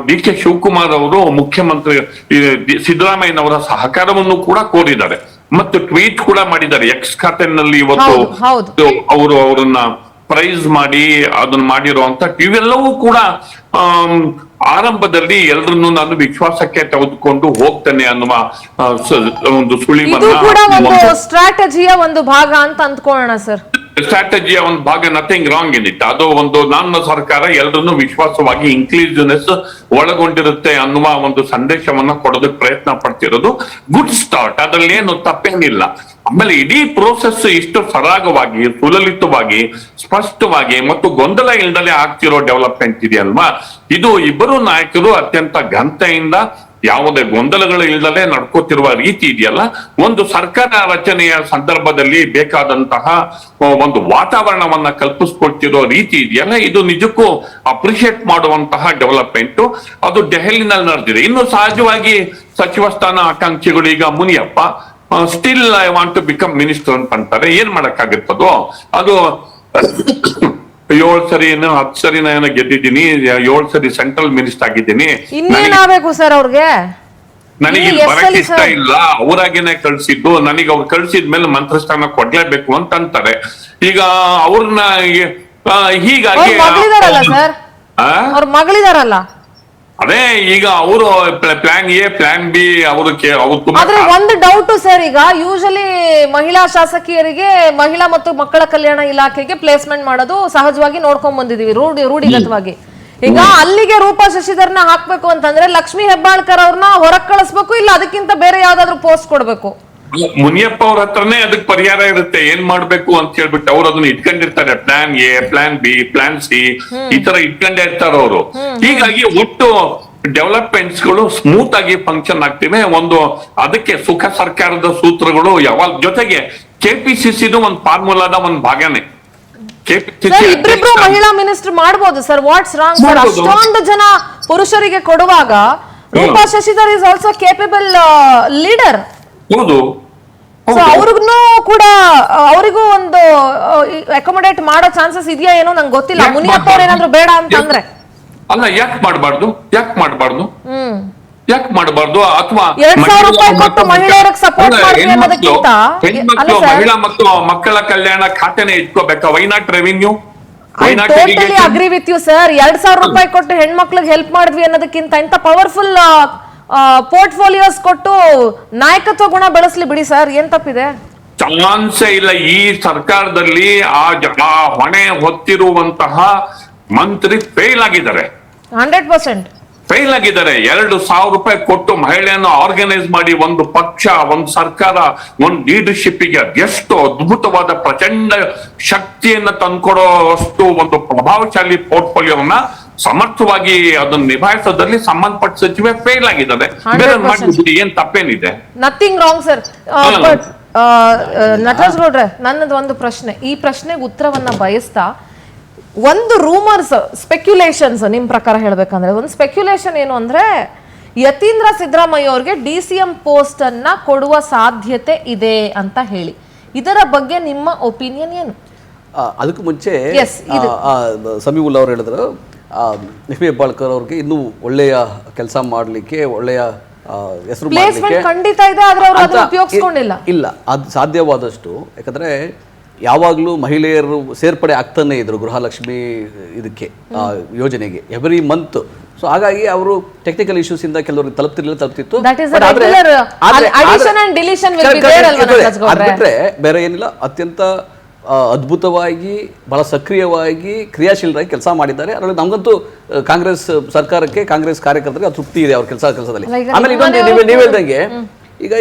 ಡಿ ಕೆ ಶಿವಕುಮಾರ್ ಅವರು ಮುಖ್ಯಮಂತ್ರಿ ಸಿದ್ದರಾಮಯ್ಯನವರ ಸಹಕಾರವನ್ನು ಕೂಡ ಕೋರಿದ್ದಾರೆ ಮತ್ತು ಟ್ವೀಟ್ ಕೂಡ ಮಾಡಿದ್ದಾರೆ. ಎಕ್ಸ್ ಖಾತೆನಲ್ಲಿ ಇವತ್ತು ಅವರು ಅವರನ್ನ ಪ್ರೈಸ್ ಮಾಡಿ ಅದನ್ನ ಮಾಡಿರುವಂತ ಇವೆಲ್ಲವೂ ಕೂಡ ಆರಂಭದಲ್ಲಿ ಎಲ್ಲರನ್ನು ನಾನು ವಿಶ್ವಾಸಕ್ಕೆ ತೆಗೆದುಕೊಂಡು ಹೋಗ್ತೇನೆ ಅನ್ನುವ ಒಂದು ಸುಳಿವನ್ನ ಸ್ಟ್ರಾಟಜಿಯ ಒಂದು ಭಾಗ ಅಂತ ಅಂದ್ಕೊಳ್ಳೋಣ ಸರ್. ಸ್ಟ್ರಾಟಜಿಯ ಒಂದು ಭಾಗ, ನಥಿಂಗ್ ರಾಂಗ್ ಇನ್ ಇಟ್. ಅದು ಒಂದು ನನ್ನ ಸರ್ಕಾರ ಎಲ್ಲರನ್ನು ವಿಶ್ವಾಸವಾಗಿ ಇನ್ಕ್ಲೂಸಿವ್ನೆಸ್ ಒಳಗೊಂಡಿರುತ್ತೆ ಅನ್ನುವ ಒಂದು ಸಂದೇಶವನ್ನ ಕೊಡೋದಕ್ಕೆ ಪ್ರಯತ್ನ ಪಡ್ತಿರೋದು ಗುಡ್ ಸ್ಟಾರ್ಟ್. ಅದ್ರಲ್ಲಿ ಏನು ತಪ್ಪೇನಿಲ್ಲ. ಆಮೇಲೆ ಇಡೀ ಪ್ರೋಸೆಸ್ ಇಷ್ಟು ಸರಾಗವಾಗಿ, ಸುಲಲಿತವಾಗಿ, ಸ್ಪಷ್ಟವಾಗಿ ಮತ್ತು ಗೊಂದಲ ಇಲ್ದಲೆ ಆಗ್ತಿರೋ ಡೆವಲಪ್ಮೆಂಟ್ ಇದೆಯಲ್ವಾ, ಇದು ಇಬ್ಬರು ನಾಯಕರು ಅತ್ಯಂತ ಘನತೆಯಿಂದ ಯಾವುದೇ ಗೊಂದಲಗಳು ಇಲ್ಲದೆ ನಡ್ಕೋತಿರುವ ರೀತಿ ಇದೆಯಲ್ಲ, ಒಂದು ಸರ್ಕಾರ ರಚನೆಯ ಸಂದರ್ಭದಲ್ಲಿ ಬೇಕಾದಂತಹ ಒಂದು ವಾತಾವರಣವನ್ನ ಕಲ್ಪಿಸ್ಕೊಳ್ತಿರೋ ರೀತಿ ಇದೆಯಲ್ಲ, ಇದು ನಿಜಕ್ಕೂ ಅಪ್ರಿಶಿಯೇಟ್ ಮಾಡುವಂತಹ ಡೆವಲಪ್ಮೆಂಟ್. ಅದು ದೆಹಲಿನಲ್ಲಿ ನಡೆದಿದೆ. ಇನ್ನು ಸಹಜವಾಗಿ ಸಚಿವ ಸ್ಥಾನ ಆಕಾಂಕ್ಷಿಗಳು ಈಗ Muniyappa still I want to become minister ಅಂತ ಅಂತಾರೆ. ಏನ್ ಮಾಡಕ್ಕಾಗುತ್ತದೋ ಅದು 7 ಸರಿ 10 ಸರಿ ನಾನು ಗೆದ್ದಿದ್ದೀನಿ, 7 ಸರಿ ಸೆಂಟ್ರಲ್ ಮಿನಿಸ್ಟರ್ ಆಗಿದ್ದೀನಿ. ಇನ್ನೇನಾಗಬೇಕು ಸರ್ ಅವ್ರಿಗೆ? ನನಗೆ ಬರಕ್ ಇಷ್ಟ ಇಲ್ಲ, ಅವರಾಗೇನೆ ಕಳ್ಸಿದ್ದು. ನನಗೆ ಅವ್ರು ಕಳ್ಸಿದ್ಮೇಲೆ ಮಂತ್ರಿ ಸ್ಥಾನ ಕೊಡ್ಲೇಬೇಕು ಅಂತ ಅಂತಾರೆ. ಈಗ ಅವ್ರನ್ನ ಹೀಗಾಗಿ ಸರ್ ಅವ್ರ ಮಗಳಿದಾರಲ್ಲ, ಅದೇ ಈಗ ಅವರು ಪ್ಲಾನ್ ಎ ಪ್ಲಾನ್ ಬಿ ಅವರು ಆದ್ರೆ ಒಂದು ಡೌಟ್ ಸರ್, ಈಗ ಯೂಶಲಿ ಮಹಿಳಾ ಶಾಸಕಿಯರಿಗೆ ಮಹಿಳಾ ಮತ್ತು ಮಕ್ಕಳ ಕಲ್ಯಾಣ ಇಲಾಖೆಗೆ ಪ್ಲೇಸ್ಮೆಂಟ್ ಮಾಡೋದು ಸಹಜವಾಗಿ ನೋಡ್ಕೊಂಡ್ ಬಂದಿದೀವಿ ರೂಢಿಗತವಾಗಿ. ಈಗ ಅಲ್ಲಿಗೆ ರೂಪಾ ಶಶಿಧರ್ನ ಹಾಕ್ಬೇಕು ಅಂತಂದ್ರೆ ಲಕ್ಷ್ಮೀ ಹೆಬ್ಬಾಳ್ಕರ್ ಅವ್ರನ್ನ ಹೊರಗ್ ಕಳಿಸ್ಬೇಕು, ಇಲ್ಲ ಅದಕ್ಕಿಂತ ಬೇರೆ ಯಾವ್ದಾದ್ರು ಪೋಸ್ಟ್ ಕೊಡ್ಬೇಕು? ಮುನಿಯಪ್ಪ ಅವ್ರ ಹತ್ರನೇ ಅದಕ್ಕೆ ಪರಿಹಾರ ಇರುತ್ತೆ, ಏನ್ ಮಾಡ್ಬೇಕು ಅಂತ ಹೇಳ್ಬಿಟ್ಟು ಅವ್ರು ಅದನ್ನ ಇಟ್ಕೊಂಡಿರ್ತಾರೆ. Plan A, plan B, plan C, ಈ ತರ ಇಟ್ಕೊಂಡೇ ಇರ್ತಾರೆ ಅವರು. ಹೀಗಾಗಿ ಒಟ್ಟು ಡೆವಲಪ್ಮೆಂಟ್ಸ್ ಗಳು ಸ್ಮೂತ್ ಆಗಿ ಫಂಕ್ಷನ್ ಆಗ್ತಿವೆ. ಒಂದು ಅದಕ್ಕೆ ಸುಖ ಸರ್ಕಾರದ ಸೂತ್ರಗಳು ಯಾವಾಗ ಜೊತೆಗೆ ಕೆಪಿಸಿಸಿದು ಒಂದು ಫಾರ್ಮುಲಾದ ಒಂದು ಭಾಗನೇ. ಇಬ್ರಿಬ್ರು ಮಹಿಳಾ ಮಿನಿಸ್ಟರ್ ಮಾಡ್ಬೋದು ಸರ್, ವಾಟ್ಸ್ ರಾಂಗ್ ಸರ್? ಅಷ್ಟೊಂದು ಜನ ಪುರುಷರಿಗೆ ಕೊಡುವಾಗ Roopa Shashidhar is also capable leader. ಹೌದು, ಅವ್ರಿಗೂ ಕೂಡ ಅವರಿಗೂ ಒಂದು ಅಕೊಮಡೇಟ್ ಮಾಡೋ ಚಾನ್ಸಸ್ ಇದೆಯಾ ಏನೋ ನಂಗೆ ಗೊತ್ತಿಲ್ಲ. ಮುನಿಯಪ್ಪ ಅವ್ರ ಏನಾದ್ರು ಬೇಡ ಅಂತಂದ್ರೆ ಅಲ್ಲ, ಯಾಕೆ ಮಾಡಬಾರ್ದು? ಅಥವಾ 2,000 ರೂಪಾಯಿ ಕೊಟ್ಟು ಮಹಿಳೆಯರಿಗೆ ಸಪೋರ್ಟ್ ಮಾಡ್ತೀವಿ ಅನ್ನೋದಕ್ಕಿಂತ ಮಹಿಳಾ ಮತ್ತು ಮಕ್ಕಳ ಕಲ್ಯಾಣ ಖಾತೆನೇ ಇಟ್ಕೋಬೇಕಾ? Why not revenue? Totally agree with you sir. 2,000 ರೂಪಾಯಿ ಕೊಟ್ಟು ಹೆಣ್ಮಕ್ಳಿಗೆ ಹೆಲ್ಪ್ ಮಾಡಿದ್ವಿ ಅನ್ನೋದಕ್ಕಿಂತ ಇಂತ ಪವರ್ಫುಲ್ ಪೋರ್ಟ್ಫೋಲಿಯೋಸ್ ಕೊಟ್ಟು ನಾಯಕತ್ವ ಗುಣ ಬೆಳೆಸ್ಲಿ ಬಿಡಿ ಸರ್, ಏನ್ ತಪ್ಪಿದೆ? ಚಾನ್ಸೇ ಇಲ್ಲ. ಈ ಸರ್ಕಾರದಲ್ಲಿ ಆ ಹೊಣೆ ಹೊತ್ತಿರುವಂತಹ ಮಂತ್ರಿ ಫೇಲ್ ಆಗಿದ್ದಾರೆ, 100% ಫೇಲ್ ಆಗಿದ್ದಾರೆ. 2,000 ರೂಪಾಯಿ ಕೊಟ್ಟು ಮಹಿಳೆಯನ್ನು ಆರ್ಗನೈಸ್ ಮಾಡಿ ಒಂದು ಪಕ್ಷ, ಒಂದು ಸರ್ಕಾರ, ಒಂದು ಲೀಡರ್ಶಿಪ್ ಗೆ ಅದೆಷ್ಟು ಅದ್ಭುತವಾದ ಪ್ರಚಂಡ ಶಕ್ತಿಯನ್ನ ತಂದ್ಕೊಡೋಷ್ಟು ಒಂದು ಪ್ರಭಾವಶಾಲಿ ಪೋರ್ಟ್ಫೋಲಿಯೋವನ್ನ ಸಮರ್ಥವಾಗಿ ಅದನ್ನು ನಿಭಾಯಿಸೋದ್ರಲ್ಲಿ ಸಂಬಂಧಪಟ್ಟ ಸಚಿವೆ ಫೇಲ್ ಆಗಿದ್ದಾರೆ. ಬೇರೆ ಮಾಡಿಬಿಡಿ, ಏನ್ ತಪ್ಪೇನಿದೆ? Nothing wrong sir. But Nataraj ಗೌಡ್ರೆ, ನನ್ನದು ಒಂದು ಪ್ರಶ್ನೆ, ಈ ಪ್ರಶ್ನೆಗೆ ಉತ್ತರವನ್ನ ಬಯಸ್ತಾ, ಒಂದು ರೂಮರ್ಸ್, ಸ್ಪೆಕ್ಯುಲೇಷನ್ಸ್, ನಿಮ್ ಪ್ರಕಾರ ಹೇಳ್ಬೇಕಂದ್ರೆ ಒಂದು ಸ್ಪೆಕ್ಯುಲೇಷನ್ ಏನು ಅಂದ್ರೆ ಯತೀಂದ್ರ ಸಿದ್ದರಾಮಯ್ಯ ಅವ್ರಿಗೆ DCM ಪೋಸ್ಟ್ ಅನ್ನ ಕೊಡುವ ಸಾಧ್ಯತೆ ಇದೆ ಅಂತ ಹೇಳಿ, ಇದರ ಬಗ್ಗೆ ನಿಮ್ಮ ಒಪಿನಿಯನ್ ಏನು? ಅದಕ್ಕೂ ಮುಂಚೆ ಸಮೀವುಲ್ಲಾ ಅವರು ಹೇಳಿದ್ರು ಲಕ್ಷ್ಮೀ ಹೆಬ್ಬಾಳ್ಕರ್ ಅವ್ರಿಗೆ ಇನ್ನೂ ಒಳ್ಳೆಯ ಕೆಲಸ ಮಾಡಲಿಕ್ಕೆ, ಒಳ್ಳೆಯ ಹೆಸರು ಮಾಡಲಿಕ್ಕೆ ಖಂಡಿತ ಇದೆ, ಆದ್ರೆ ಅವರು ಅದನ್ನ ಉಪಯೋಗಿಸ್ಕೊಂಡಿಲ್ಲ. ಇಲ್ಲ, ಅದು ಸಾಧ್ಯವಾದಷ್ಟು. ಯಾಕಂದ್ರೆ ಯಾವಾಗಲೂ ಮಹಿಳೆಯರು ಸೇರ್ಪಡೆ ಆಗ್ತಾನೆ ಇದ್ರು ಗೃಹಲಕ್ಷ್ಮಿ ಇದಕ್ಕೆ ಯೋಜನೆಗೆ ಎವ್ರಿ ಮಂತ್. ಸೊ ಹಾಗಾಗಿ ಅವರು ಟೆಕ್ನಿಕಲ್ ಇಶ್ಯೂಸ್ ಇಂದ ಕೆಲವರಿಗೆ ತಲುಪ್ತಿತ್ತು. ಅದು ಬಿಟ್ರೆ ಬೇರೆ ಏನಿಲ್ಲ, ಅತ್ಯಂತ ಅದ್ಭುತವಾಗಿ, ಬಹಳ ಸಕ್ರಿಯವಾಗಿ, ಕ್ರಿಯಾಶೀಲರಾಗಿ ಕೆಲಸ ಮಾಡಿದ್ದಾರೆ. ಅದರಲ್ಲಿ ನಮಗಂತೂ ಕಾಂಗ್ರೆಸ್ ಸರ್ಕಾರಕ್ಕೆ, ಕಾಂಗ್ರೆಸ್ ಕಾರ್ಯಕರ್ತರಿಗೆ ತೃಪ್ತಿ ಇದೆ ಅವ್ರ ಕೆಲಸದಲ್ಲಿ. ಆಮೇಲೆ ಇನ್ನೊಂದು ನೀವು ಹೇಳ್ದಂಗೆ, ಈಗ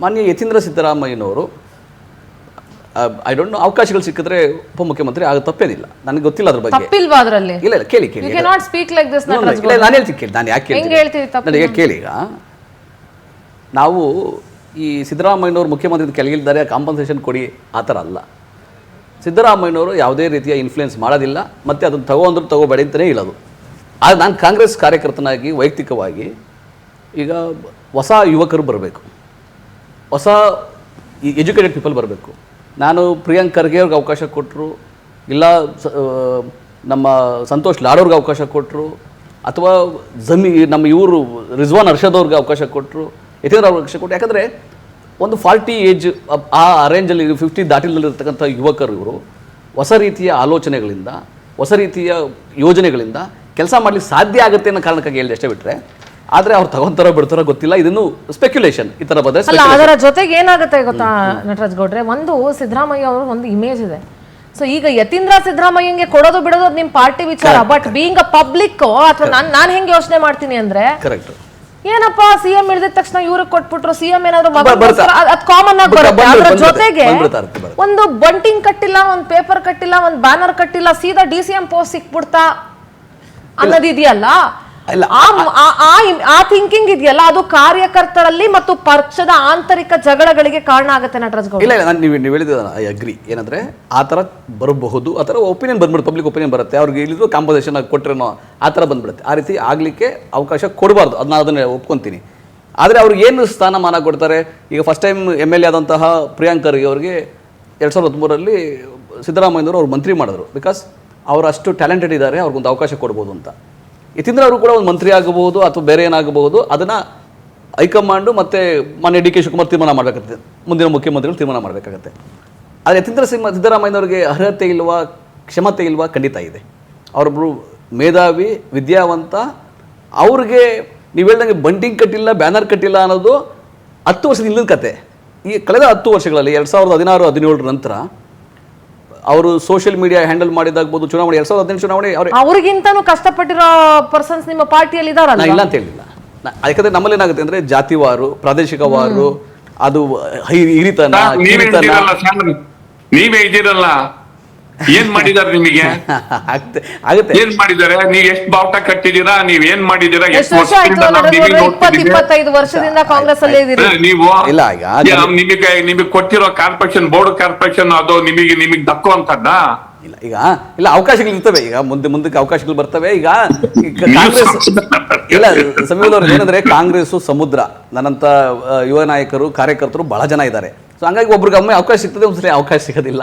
ಮಾನ್ಯ ಯತೀಂದ್ರ ಸಿದ್ದರಾಮಯ್ಯನವರು ಐ ಡೋಂಟ್ ನೋ, ಅವಕಾಶಗಳು ಸಿಕ್ಕಿದ್ರೆ ಉಪಮುಖ್ಯಮಂತ್ರಿ ಆಗ ತಪ್ಪೇನಿಲ್ಲ, ನನಗೆ ಗೊತ್ತಿಲ್ಲ ಅದ್ರ ಬಗ್ಗೆ. ಇಲ್ಲ ಕೇಳಿ ನಾನು ಹೇಳ್ತೀನಿ, ನಾನು ಯಾಕೆ ನನಗೆ ಕೇಳಿ. ಈಗ ನಾವು ಈ ಸಿದ್ದರಾಮಯ್ಯನವರು ಮುಖ್ಯಮಂತ್ರಿ ಕೆಳಗಿದ್ದಾರೆ, ಕಾಂಪನ್ಸೇಷನ್ ಕೊಡಿ ಆ ಥರ ಅಲ್ಲ. ಸಿದ್ದರಾಮಯ್ಯನವರು ಯಾವುದೇ ರೀತಿಯ ಇನ್ಫ್ಲುಯೆನ್ಸ್ ಮಾಡೋದಿಲ್ಲ, ಮತ್ತು ಅದನ್ನು ತಗೊಂಡ್ರು ತಗೋಬೇಡಿ ಅಂತಲೇ ಹೇಳೋದು. ಆಗ ನಾನು ಕಾಂಗ್ರೆಸ್ ಕಾರ್ಯಕರ್ತನಾಗಿ ವೈಯಕ್ತಿಕವಾಗಿ ಈಗ ಹೊಸ ಯುವಕರು ಬರಬೇಕು, ಹೊಸ ಎಜುಕೇಟೆಡ್ ಪೀಪಲ್ ಬರಬೇಕು. ನಾನು ಪ್ರಿಯಾಂಕ್ ಖರ್ಗೆ ಅವ್ರಿಗೆ ಅವಕಾಶ ಕೊಟ್ಟರು, ಇಲ್ಲ ನಮ್ಮ ಸಂತೋಷ್ ಲಾಡೋರ್ಗೆ ಅವಕಾಶ ಕೊಟ್ಟರು, ಅಥವಾ ನಮ್ಮ ಇವರು ರಿಜ್ವಾನ್ ಅರ್ಷದ್ ಅವ್ರಿಗೆ ಅವಕಾಶ ಕೊಟ್ಟರು, ಯತೀಂದ್ರ ಅವ್ರಿಗೆ ಅವಕಾಶ ಕೊಟ್ಟರು. ಯಾಕಂದರೆ ಒಂದು 40 ಏಜ್ ಆ ರೇಂಜಲ್ಲಿ 50 ದಾಟಿನಲ್ಲಿರ್ತಕ್ಕಂಥ ಯುವಕರು ಇವರು ಹೊಸ ರೀತಿಯ ಆಲೋಚನೆಗಳಿಂದ, ಹೊಸ ರೀತಿಯ ಯೋಜನೆಗಳಿಂದ ಕೆಲಸ ಮಾಡಲಿಕ್ಕೆ ಸಾಧ್ಯ ಆಗುತ್ತೆ ಅನ್ನೋ ಕಾರಣಕ್ಕಾಗಿ ಹೇಳಿದೆ ಅಷ್ಟೇ. ಬಿಟ್ಟರೆ ಆದರೆ ಅವ್ರು ತಗೊಂತಾರೋ ಬಿಡ್ತಾರೋ ಗೊತ್ತಿಲ್ಲ, ಇದನ್ನು ಸ್ಪೆಕ್ಯುಲೇಷನ್ ಈ ಥರ ಬಂದರೆ. ಅದರ ಜೊತೆಗೆ ಏನಾಗುತ್ತೆ ಗೊತ್ತಾ ನಟರಾಜ್ ಗೌಡ್ರೆ, ಒಂದು ಸಿದ್ದರಾಮಯ್ಯ ಅವರು ಒಂದು ಇಮೇಜ್ ಇದೆ, ಸೊ ಈಗ ಯತೀಂದ್ರ ಸಿದ್ದರಾಮಯ್ಯಂಗೆ ಕೊಡೋದು ಬಿಡೋದು ನಿಮ್ ಪಾರ್ಟಿ ವಿಚಾರ, ಬಟ್ ಬೀಯಿಂಗ್ ಅ ಪಬ್ಲಿಕ್ ಅಥವಾ ನಾನ್ ಹೆಂಗೆ ಯೋಚನೆ ಮಾಡ್ತೀನಿ ಅಂದ್ರೆ ಕರೆಕ್ಟ್. ಏನಪ್ಪಾ ಸಿಎಂ ಇಳಿದ ತಕ್ಷಣ ಇವ್ರಿಗೆ ಕೊಟ್ಬಿಟ್ರು, ಸಿಎಂ ಏನಾದ್ರು ಬರುತ್ತೆ. ಅದ್ ಕಾಮನ್ ಆಗಿ ಬರುತ್ತೆ. ಅದ್ರ ಜೊತೆಗೆ ಬಂದ್ಬಿಡುತ್ತೆ. ಒಂದು ಬಂಟಿಂಗ್ ಕಟ್ಟಿಲ್ಲ, ಒಂದ್ ಪೇಪರ್ ಕಟ್ಟಿಲ್ಲ, ಒಂದ್ ಬ್ಯಾನರ್ ಕಟ್ಟಿಲ್ಲ, ಸೀದಾ DCM ಪೋಸ್ಟ್ ಸಿಕ್ಬಿಡ್ತಾ ಅನ್ನೋದಿದೆಯಲ್ಲ, ಆ ಥಿಂಕಿಂಗ್ ಇದೆಯಲ್ಲ, ಅದು ಕಾರ್ಯಕರ್ತರಲ್ಲಿ ಮತ್ತು ಪಕ್ಷದ ಆಂತರಿಕ ಜಗಳಗಳಿಗೆ ಕಾರಣ ಆಗುತ್ತೆ ನಟರಾಜ್ ಗೌಡ. ಇಲ್ಲ ನಾನು ನೀವು ಹೇಳಿದ ಐ ಅಗ್ರಿ. ಏನಂದ್ರೆ ಆ ಥರ ಬರಬಹುದು, ಆ ಥರ ಒಪಿನಿಯನ್ ಬಂದ್ಬಿಡುತ್ತೆ, ಪಬ್ಲಿಕ್ ಒಪಿನಿಯನ್ ಬರುತ್ತೆ. ಅವ್ರಿಗೆ ಇಲ್ಲಿದ್ರು ಕಾಂಪೋಸಿಷನ್ ಕೊಟ್ಟರೇನೋ ಆ ಥರ ಬಂದ್ಬಿಡುತ್ತೆ. ಆ ರೀತಿ ಆಗಲಿಕ್ಕೆ ಅವಕಾಶ ಕೊಡಬಾರ್ದು, ಅದನ್ನ ಅದನ್ನ ಒಪ್ಕೊಂತೀನಿ. ಆದರೆ ಅವ್ರಿಗೆ ಏನು ಸ್ಥಾನಮಾನ ಕೊಡ್ತಾರೆ? ಈಗ ಫಸ್ಟ್ ಟೈಮ್ MLA ಆದಂತಹ ಪ್ರಿಯಾಂಕ್ ಖರ್ಗೆ ಅವರಿಗೆ 2013ರಲ್ಲಿ ಸಿದ್ದರಾಮಯ್ಯನವರು ಅವ್ರು ಮಂತ್ರಿ ಮಾಡಿದ್ರು. ಬಿಕಾಸ್ ಅವರು ಅಷ್ಟು ಟ್ಯಾಲೆಂಟೆಡ್ ಇದ್ದಾರೆ, ಅವ್ರಿಗೊಂದು ಅವಕಾಶ ಕೊಡ್ಬೋದು ಅಂತ. ಯತೀಂದ್ರ ಅವರು ಕೂಡ ಒಂದು ಮಂತ್ರಿ ಆಗಬಹುದು ಅಥವಾ ಬೇರೆ ಏನಾಗಬಹುದು, ಅದನ್ನು ಹೈಕಮಾಂಡು ಮತ್ತು ಮಾನ್ಯ DK ಶಿವಕುಮಾರ್ ತೀರ್ಮಾನ ಮಾಡಬೇಕಾಗುತ್ತೆ, ಮುಂದಿನ ಮುಖ್ಯಮಂತ್ರಿಗಳು ತೀರ್ಮಾನ ಮಾಡಬೇಕಾಗತ್ತೆ. ಆದರೆ ಸಿದ್ದರಾಮಯ್ಯನವ್ರಿಗೆ ಅರ್ಹತೆ ಇಲ್ವಾ, ಕ್ಷಮತೆ ಇಲ್ವಾ? ಖಂಡಿತ ಇದೆ. ಅವರೊಬ್ಬರು ಮೇಧಾವಿ, ವಿದ್ಯಾವಂತ. ಅವ್ರಿಗೆ ನೀವು ಹೇಳ್ದಂಗೆ ಬಂಟಿಂಗ್ ಕಟ್ಟಿಲ್ಲ, ಬ್ಯಾನರ್ ಕಟ್ಟಿಲ್ಲ ಅನ್ನೋದು 10 ವರ್ಷದ ಇಲ್ಲದ ಕತೆ. ಈ ಕಳೆದ 10 ವರ್ಷಗಳಲ್ಲಿ 2016-17 ನಂತರ ಅವರು ಸೋಷಿಯಲ್ ಮೀಡಿಯಾ ಹ್ಯಾಂಡಲ್ ಮಾಡಿದಾಗಬಹುದು, ಚುನಾವಣೆ 2018 ಚುನಾವಣೆ ಅವ್ರಿಗಿಂತನೂ ಕಷ್ಟಪಟ್ಟಿರೋ ಪರ್ಸನ್ಸ್ ನಿಮ್ಮ ಪಾರ್ಟಿಯಲ್ಲಿ ಇದಾರಲ್ಲ? ನಾ ಇಲ್ಲ ಅಂತ ಹೇಳಿಲ್ಲ. ಯಾಕಂದ್ರೆ ನಮ್ಮಲ್ಲಿ ಏನಾಗುತ್ತೆ ಅಂದ್ರೆ ಜಾತಿವಾರು, ಪ್ರಾದೇಶಿಕವಾರು, ಅದು ಹಿರಿತನ, ನೀವೇ ಇದ್ದೀರಲ್ಲ, ಏನ್ ಮಾಡಿದಾರೆ ನಿಮಗೆ? ಆಗುತ್ತೆ. ಏನ್ ಮಾಡಿದಾರೆ? ನೀವ್ ಎಷ್ಟು ಬಾವುಟ ಕಟ್ಟಿದೀರಾ? ನೀವ್ ಏನ್ ಮಾಡಿದೀರಾ? ಎಷ್ಟು ವರ್ಷ ಆಯ್ತು? 20-25 ವರ್ಷದಿಂದ ಕಾಂಗ್ರೆಸ್ ಅಲ್ಲೇ ಇದೀರಿ. ನೀವು ಇಲ್ಲ, ನಿಮಗೆ ಕೊಟ್ಟಿರೋ ಕಾರ್ಪೊರೇಷನ್, ಬೋರ್ಡ್ ಕಾರ್ಪೊರೇಷನ್ ಅದು ನಿಮಗೆ ದಕ್ಕುವಂತದ್ದ? ಇಲ್ಲ, ಈಗ ಇಲ್ಲ, ಅವಕಾಶಗಳು ಇರ್ತವೆ. ಈಗ ಮುಂದಕ್ಕೆ ಅವಕಾಶಗಳು ಬರ್ತವೆ. ಈಗ ಕಾಂಗ್ರೆಸ್ ಇಲ್ಲ, ಸಮೀರ್ ಅವ್ರು ಏನಂದ್ರೆ ಕಾಂಗ್ರೆಸ್ ಸಮುದ್ರ. ನನ್ನಂತ ಯುವ ನಾಯಕರು, ಕಾರ್ಯಕರ್ತರು ಬಹಳ ಜನ ಇದ್ದಾರೆ. ಸೊ ಹಂಗಾಗಿ ಒಬ್ರಿಗೆ ಒಮ್ಮೆ ಅವಕಾಶ ಸಿಗ್ತದೆ, ಒಂದ್ಸಲ ಅವಕಾಶ ಸಿಗೋದಿಲ್ಲ.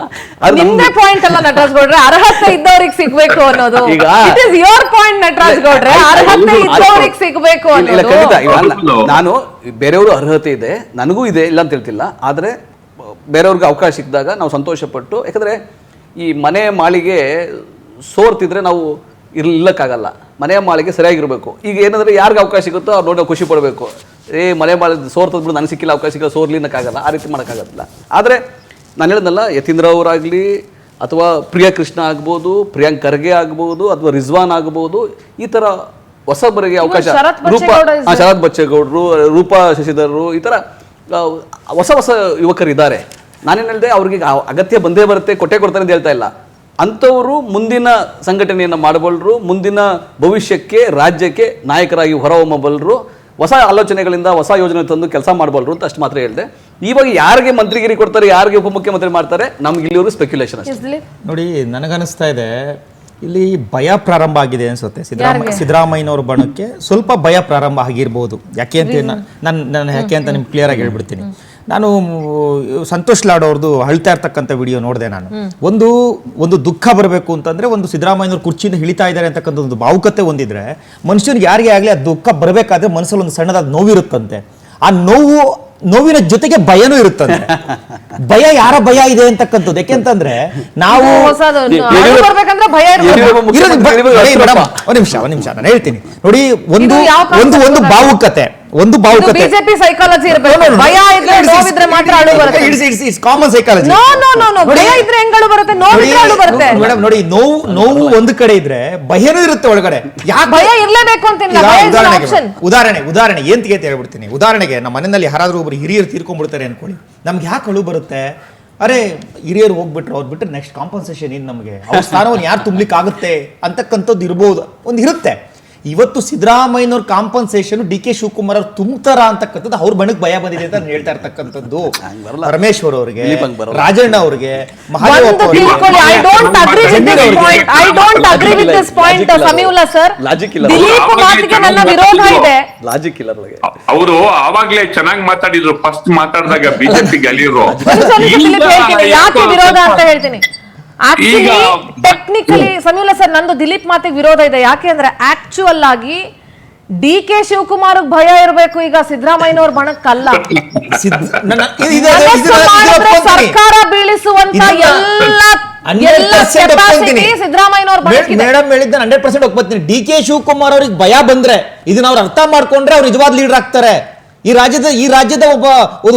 ನಿಮ್ದೇ ಪಾಯಿಂಟ್ ಅಲ್ಲ ನಟರಾಜ್ ಗೌಡ್ರೆ, ಅರ್ಹತೆ ಇದ್ದವ್ರಿಗೆ ಸಿಗ್ಬೇಕು ಅನ್ನೋದು. ಈಗ it is your point Nataraj ಗೌಡ್ರೆ, ಅರ್ಹತೆ ಇದ್ದವ್ರಿಗೆ ಸಿಗ್ಬೇಕು ಇಲ್ಲ, ಖಂಡಿತ. ಅನ್ನೋದು. ನಾನು ಬೇರೆಯವರು ಅರ್ಹತೆ ಇದೆ, ನನಗೂ ಇದೆ, ಇಲ್ಲ ಅಂತ ಹೇಳ್ತಿಲ್ಲ. ಆದ್ರೆ ಬೇರೆಯವ್ರಿಗೆ ಅವಕಾಶ ಸಿಕ್ಕಿದಾಗ ನಾವು ಸಂತೋಷ ಪಟ್ಟು, ಯಾಕಂದ್ರೆ ಈ ಮನೆ ಮಾಳಿಗೆ ಸೋರ್ತಿದ್ರೆ ನಾವು ಇರ್ಲಿಕ್ಕಾಗಲ್ಲ. ಮನೆ ಮಾಳಿಗೆ ಸರಿಯಾಗಿರ್ಬೇಕು. ಈಗ ಏನಂದ್ರೆ ಯಾರಿಗೆ ಅವಕಾಶ ಸಿಗುತ್ತೋ ಅವ್ರು ನೋಡಿ ಖುಷಿ ಪಡಬೇಕು. ಮನೆ ಮಾಳಿ ಸೋರ್ತದ್ಬಿಟ್ಟು ನನಗೆ ಸಿಕ್ಕಿಲ್ಲ ಅವಕಾಶ, ಸಿಕ್ಕ ಸೋರ್ಲಿನಕ್ಕಾಗಲ್ಲ, ಆ ರೀತಿ ಮಾಡೋಕ್ಕಾಗೋದಿಲ್ಲ. ಆದರೆ ನಾನು ಹೇಳಿದ್ನಲ್ಲ, ಯತೀಂದ್ರ ಅವರಾಗಲಿ ಅಥವಾ ಪ್ರಿಯಾ ಕೃಷ್ಣ ಆಗ್ಬೋದು, ಪ್ರಿಯಾಂಕ್ ಖರ್ಗೆ ಆಗ್ಬೋದು, ಅಥವಾ ರಿಜ್ವಾನ್ ಆಗ್ಬೋದು, ಈ ಥರ ಹೊಸಬರಿಗೆ ಅವಕಾಶ, ಶರತ್ ಬಚ್ಚೇಗೌಡರು, ರೂಪಾ ಶಶಿಧರರು, ಈ ಥರ ಹೊಸ ಯುವಕರಿದ್ದಾರೆ. ನಾನೇನು ಹೇಳಿದೆ, ಅವ್ರಿಗೆ ಅಗತ್ಯ ಬಂದೇ ಬರುತ್ತೆ, ಕೊಡ್ತಾರೆ ಅಂತ ಹೇಳ್ತಾ ಇಲ್ಲ. ಅಂಥವರು ಮುಂದಿನ ಸಂಘಟನೆಯನ್ನು ಮಾಡಬಲ್ಲರು, ಮುಂದಿನ ಭವಿಷ್ಯಕ್ಕೆ ರಾಜ್ಯಕ್ಕೆ ನಾಯಕರಾಗಿ ಹೊರಹೊಮ್ಮಬಲ್ಲರು, ಹೊಸ ಆಲೋಚನೆಗಳಿಂದ ಹೊಸ ಯೋಜನೆ ತಂದು ಕೆಲಸ ಮಾಡಬಲ್ಲರು ಅಂತ ಅಷ್ಟು ಮಾತ್ರ ಹೇಳಿದೆ. ಇವಾಗ ಯಾರಿಗೆ ಮಂತ್ರಿಗಿರಿ ಕೊಡ್ತಾರೆ, ಯಾರಿಗೆ ಉಪಮುಖ್ಯಮಂತ್ರಿ ಮಾಡ್ತಾರೆ, ನಮ್ಗೆ ಇಲ್ಲಿವರು ಸ್ಪೆಕ್ಯುಲೇಷನ್ ಅಷ್ಟೇ. ನೋಡಿ, ನನಗನ್ನಿಸ್ತಾ ಇದೆ ಇಲ್ಲಿ ಭಯ ಪ್ರಾರಂಭ ಆಗಿದೆ ಅನ್ಸುತ್ತೆ. ಸಿದ್ದರಾಮಯ್ಯನವ್ರ ಬಣಕ್ಕೆ ಸ್ವಲ್ಪ ಭಯ ಪ್ರಾರಂಭ ಆಗಿರ್ಬೋದು. ಯಾಕೆ ಅಂತ ನಾನು ಯಾಕೆ ಅಂತ ನಿಮ್ಗೆ ಕ್ಲಿಯರ್ ಆಗಿ ಹೇಳ್ಬಿಡ್ತೀನಿ. ನಾನು ಸಂತೋಷ್ ಲಾಡ್ ಅವ್ರದ್ದು ಅಳ್ತಾ ಇರ್ತಕ್ಕಂಥ ವಿಡಿಯೋ ನೋಡಿದೆ. ನಾನು ಒಂದು ದುಃಖ ಬರಬೇಕು ಅಂತಂದ್ರೆ, ಒಂದು ಸಿದ್ದರಾಮಯ್ಯನವ್ರು ಕುರ್ಚಿಯಿಂದ ಇಳಿತಾ ಇದ್ದಾರೆ ಅಂತಕ್ಕಂಥ ಒಂದು ಭಾವುಕತೆ ಹೊಂದಿದ್ರೆ, ಮನುಷ್ಯನಿಗೆ ಯಾರಿಗೆ ಆಗಲಿ ಆ ದುಃಖ ಬರಬೇಕಾದ್ರೆ ಮನಸ್ಸಲ್ಲಿ ಒಂದು ಸಣ್ಣದಾದ ನೋವಿರುತ್ತಂತೆ. ಆ ನೋವಿನ ಜೊತೆಗೆ ಭಯನೂ ಇರುತ್ತಂತೆ. ಭಯ ಯಾರ ಭಯ ಇದೆ ಅಂತಕ್ಕಂಥದ್ದು. ಯಾಕೆಂತಂದ್ರೆ ನಾವು ಒಂದ್ ನಿಮಿಷ ನಾನು ಹೇಳ್ತೀನಿ ನೋಡಿ. ಒಂದು ಭಾವುಕತೆ ಬಿಜೆಪಿ ಸೈಕಾಲಜಿ ಇರಬೇಕು. ಭಯ ಇದ್ರೆ ನೋವಿದ್ರೆ ಮಾತ್ರ ಅಳು ಬರುತ್ತೆ. It's common psychology. ಭಯ ಇದ್ರೆ ಹೆಂಗ್ ಅಳು ಬರುತ್ತೆ, ನೋವಿದ್ರೆ ಅಳು ಬರುತ್ತೆ. ಮೇಡಮ್ ನೋಡಿ, ನೋವು ಒಂದು ಕಡೆ ಇದ್ರೆ ಭಯನೂ ಇರುತ್ತೆ ಒಳಗಡೆ. ಯಾಕೆ ಭಯ ಇರ್ಲೇಬೇಕು ಅಂತ ಉದಾಹರಣೆ ಏನ್ ಹೇಳ್ಬಿಡ್ತೀನಿ. ಉದಾಹರಣೆಗೆ ನಮ್ಮ ಮನೆಯಲ್ಲಿ ಯಾರಾದ್ರೂ ಒಬ್ರು ಹಿರಿಯರು ತೀರ್ಕೊಂಡ್ಬಿಡ್ತಾರೆ ಅನ್ಕೊಳ್ಳಿ, ನಮ್ಗೆ ಯಾಕೆ ಅಳು ಬರುತ್ತೆ? ಅರೆ ಹಿರಿಯರು ಹೋಗ್ಬಿಟ್ರು, ಅವ್ರು ಬಿಟ್ಟರೆ ನೆಕ್ಸ್ಟ್ ಕಾಂಪನ್ಸೇಷನ್ ಏನು, ನಮಗೆ ಅವ್ರ ಸ್ಥಾನವನ್ನು ಯಾರು ತುಂಬಲಿಕ್ಕೆ ಆಗುತ್ತೆ ಅಂತಕ್ಕಂಥದ್ದು ಇರ್ಬೋದು, ಒಂದು ಇರುತ್ತೆ. ಇವತ್ತು ಸಿದ್ದರಾಮಯ್ಯನವ್ರ ಕಾಂಪನ್ಸೇಷನ್ DK ಶಿವಕುಮಾರ್ ಅವ್ರು ತುಂಬ್ತಾರ ಅಂತಕ್ಕಂಥದ್ದು ಅವ್ರ ಬಣಕ್ಕೆ ಭಯ ಬಂದಿದೆ ಅಂತ ನಾನು ಹೇಳ್ತಾ ಇರ್ತಕ್ಕಂಥದ್ದು. ಪರಮೇಶ್ವರ್ ಅವ್ರಿಗೆ, ರಾಜಣ್ಣ ಅವ್ರಿಗೆ, ಅವರು ಆವಾಗ್ಲೇ ಚೆನ್ನಾಗಿ ಮಾತಾಡಿದ್ರು ಫಸ್ಟ್ ಮಾತಾಡಿದಾಗ ಬಿಜೆಪಿ ಗೆಲ್ಲಿರು. ಯಾಕೆ ವಿರೋಧ ಅಂತ ಹೇಳ್ತೀನಿ. ಟೆಕ್ನಿಕಲಿ ಸಮೀಲ ಸರ್, ನಂದು ದಿಲೀಪ್ ಮಾತಿಗೆ ವಿರೋಧ ಇದೆ. ಯಾಕೆ ಅಂದ್ರೆ ಆಕ್ಚುಯಲ್ ಆಗಿ DK ಶಿವಕುಮಾರ್ ಭಯ ಇರಬೇಕು, ಈಗ ಸಿದ್ದರಾಮಯ್ಯನವ್ರ ಬಣಕ್ಕಲ್ಲ. ಸರ್ಕಾರ ಬೀಳಿಸುವಂತ ಸಿದ್ದರಾಮಯ್ಯನವ್ರ ಮೇಡಮ್ ಹೇಳಿದ್ದ 100% ಒಪ್ಕೊತೀನಿ. DK ಶಿವಕುಮಾರ್ ಅವ್ರಿಗೆ ಭಯ ಬಂದ್ರೆ, ಇದನ್ನ ಅವ್ರು ಅರ್ಥ ಮಾಡ್ಕೊಂಡ್ರೆ ಅವ್ರು ನಿಜವಾದ ಲೀಡರ್ ಆಗ್ತಾರೆ. ಈ ರಾಜ್ಯದ ಒಬ್ಬ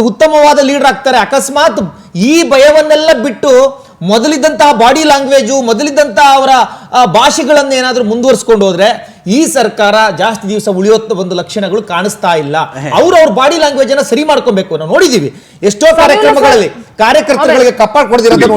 ಉತ್ತಮವಾದ ಲೀಡರ್ ಆಗ್ತಾರೆ. ಅಕಸ್ಮಾತ್ ಈ ಭಯವನ್ನೆಲ್ಲ ಬಿಟ್ಟು ಮೊದಲಿದ್ದಂತಹ ಬಾಡಿ ಲ್ಯಾಂಗ್ವೇಜು ಮೊದಲಿದ್ದಂತಹ ಅವರ ಭಾಷೆಗಳನ್ನು ಏನಾದ್ರೂ ಮುಂದುವರಿಸಿಕೊಂಡು ಹೋದ್ರೆ ಈ ಸರ್ಕಾರ ಜಾಸ್ತಿ ದಿವಸ ಉಳಿಯುವ ಒಂದು ಲಕ್ಷಣಗಳು ಕಾಣಿಸ್ತಾ ಇಲ್ಲ. ಅವ್ರ ಬಾಡಿ ಲ್ಯಾಂಗ್ವೇಜ್ ಅನ್ನ ಸರಿ ಮಾಡ್ಕೊಬೇಕು. ನಾವು ನೋಡಿದೀವಿ ಎಷ್ಟೋ ಕಾರ್ಯಕ್ರಮಗಳಲ್ಲಿ ಕಾರ್ಯಕರ್ತಗಳಿಗೆ ಕಪ್ಪಾಡ್ ಕೊಡ್ದಿರೋದು ನೋಡಿ.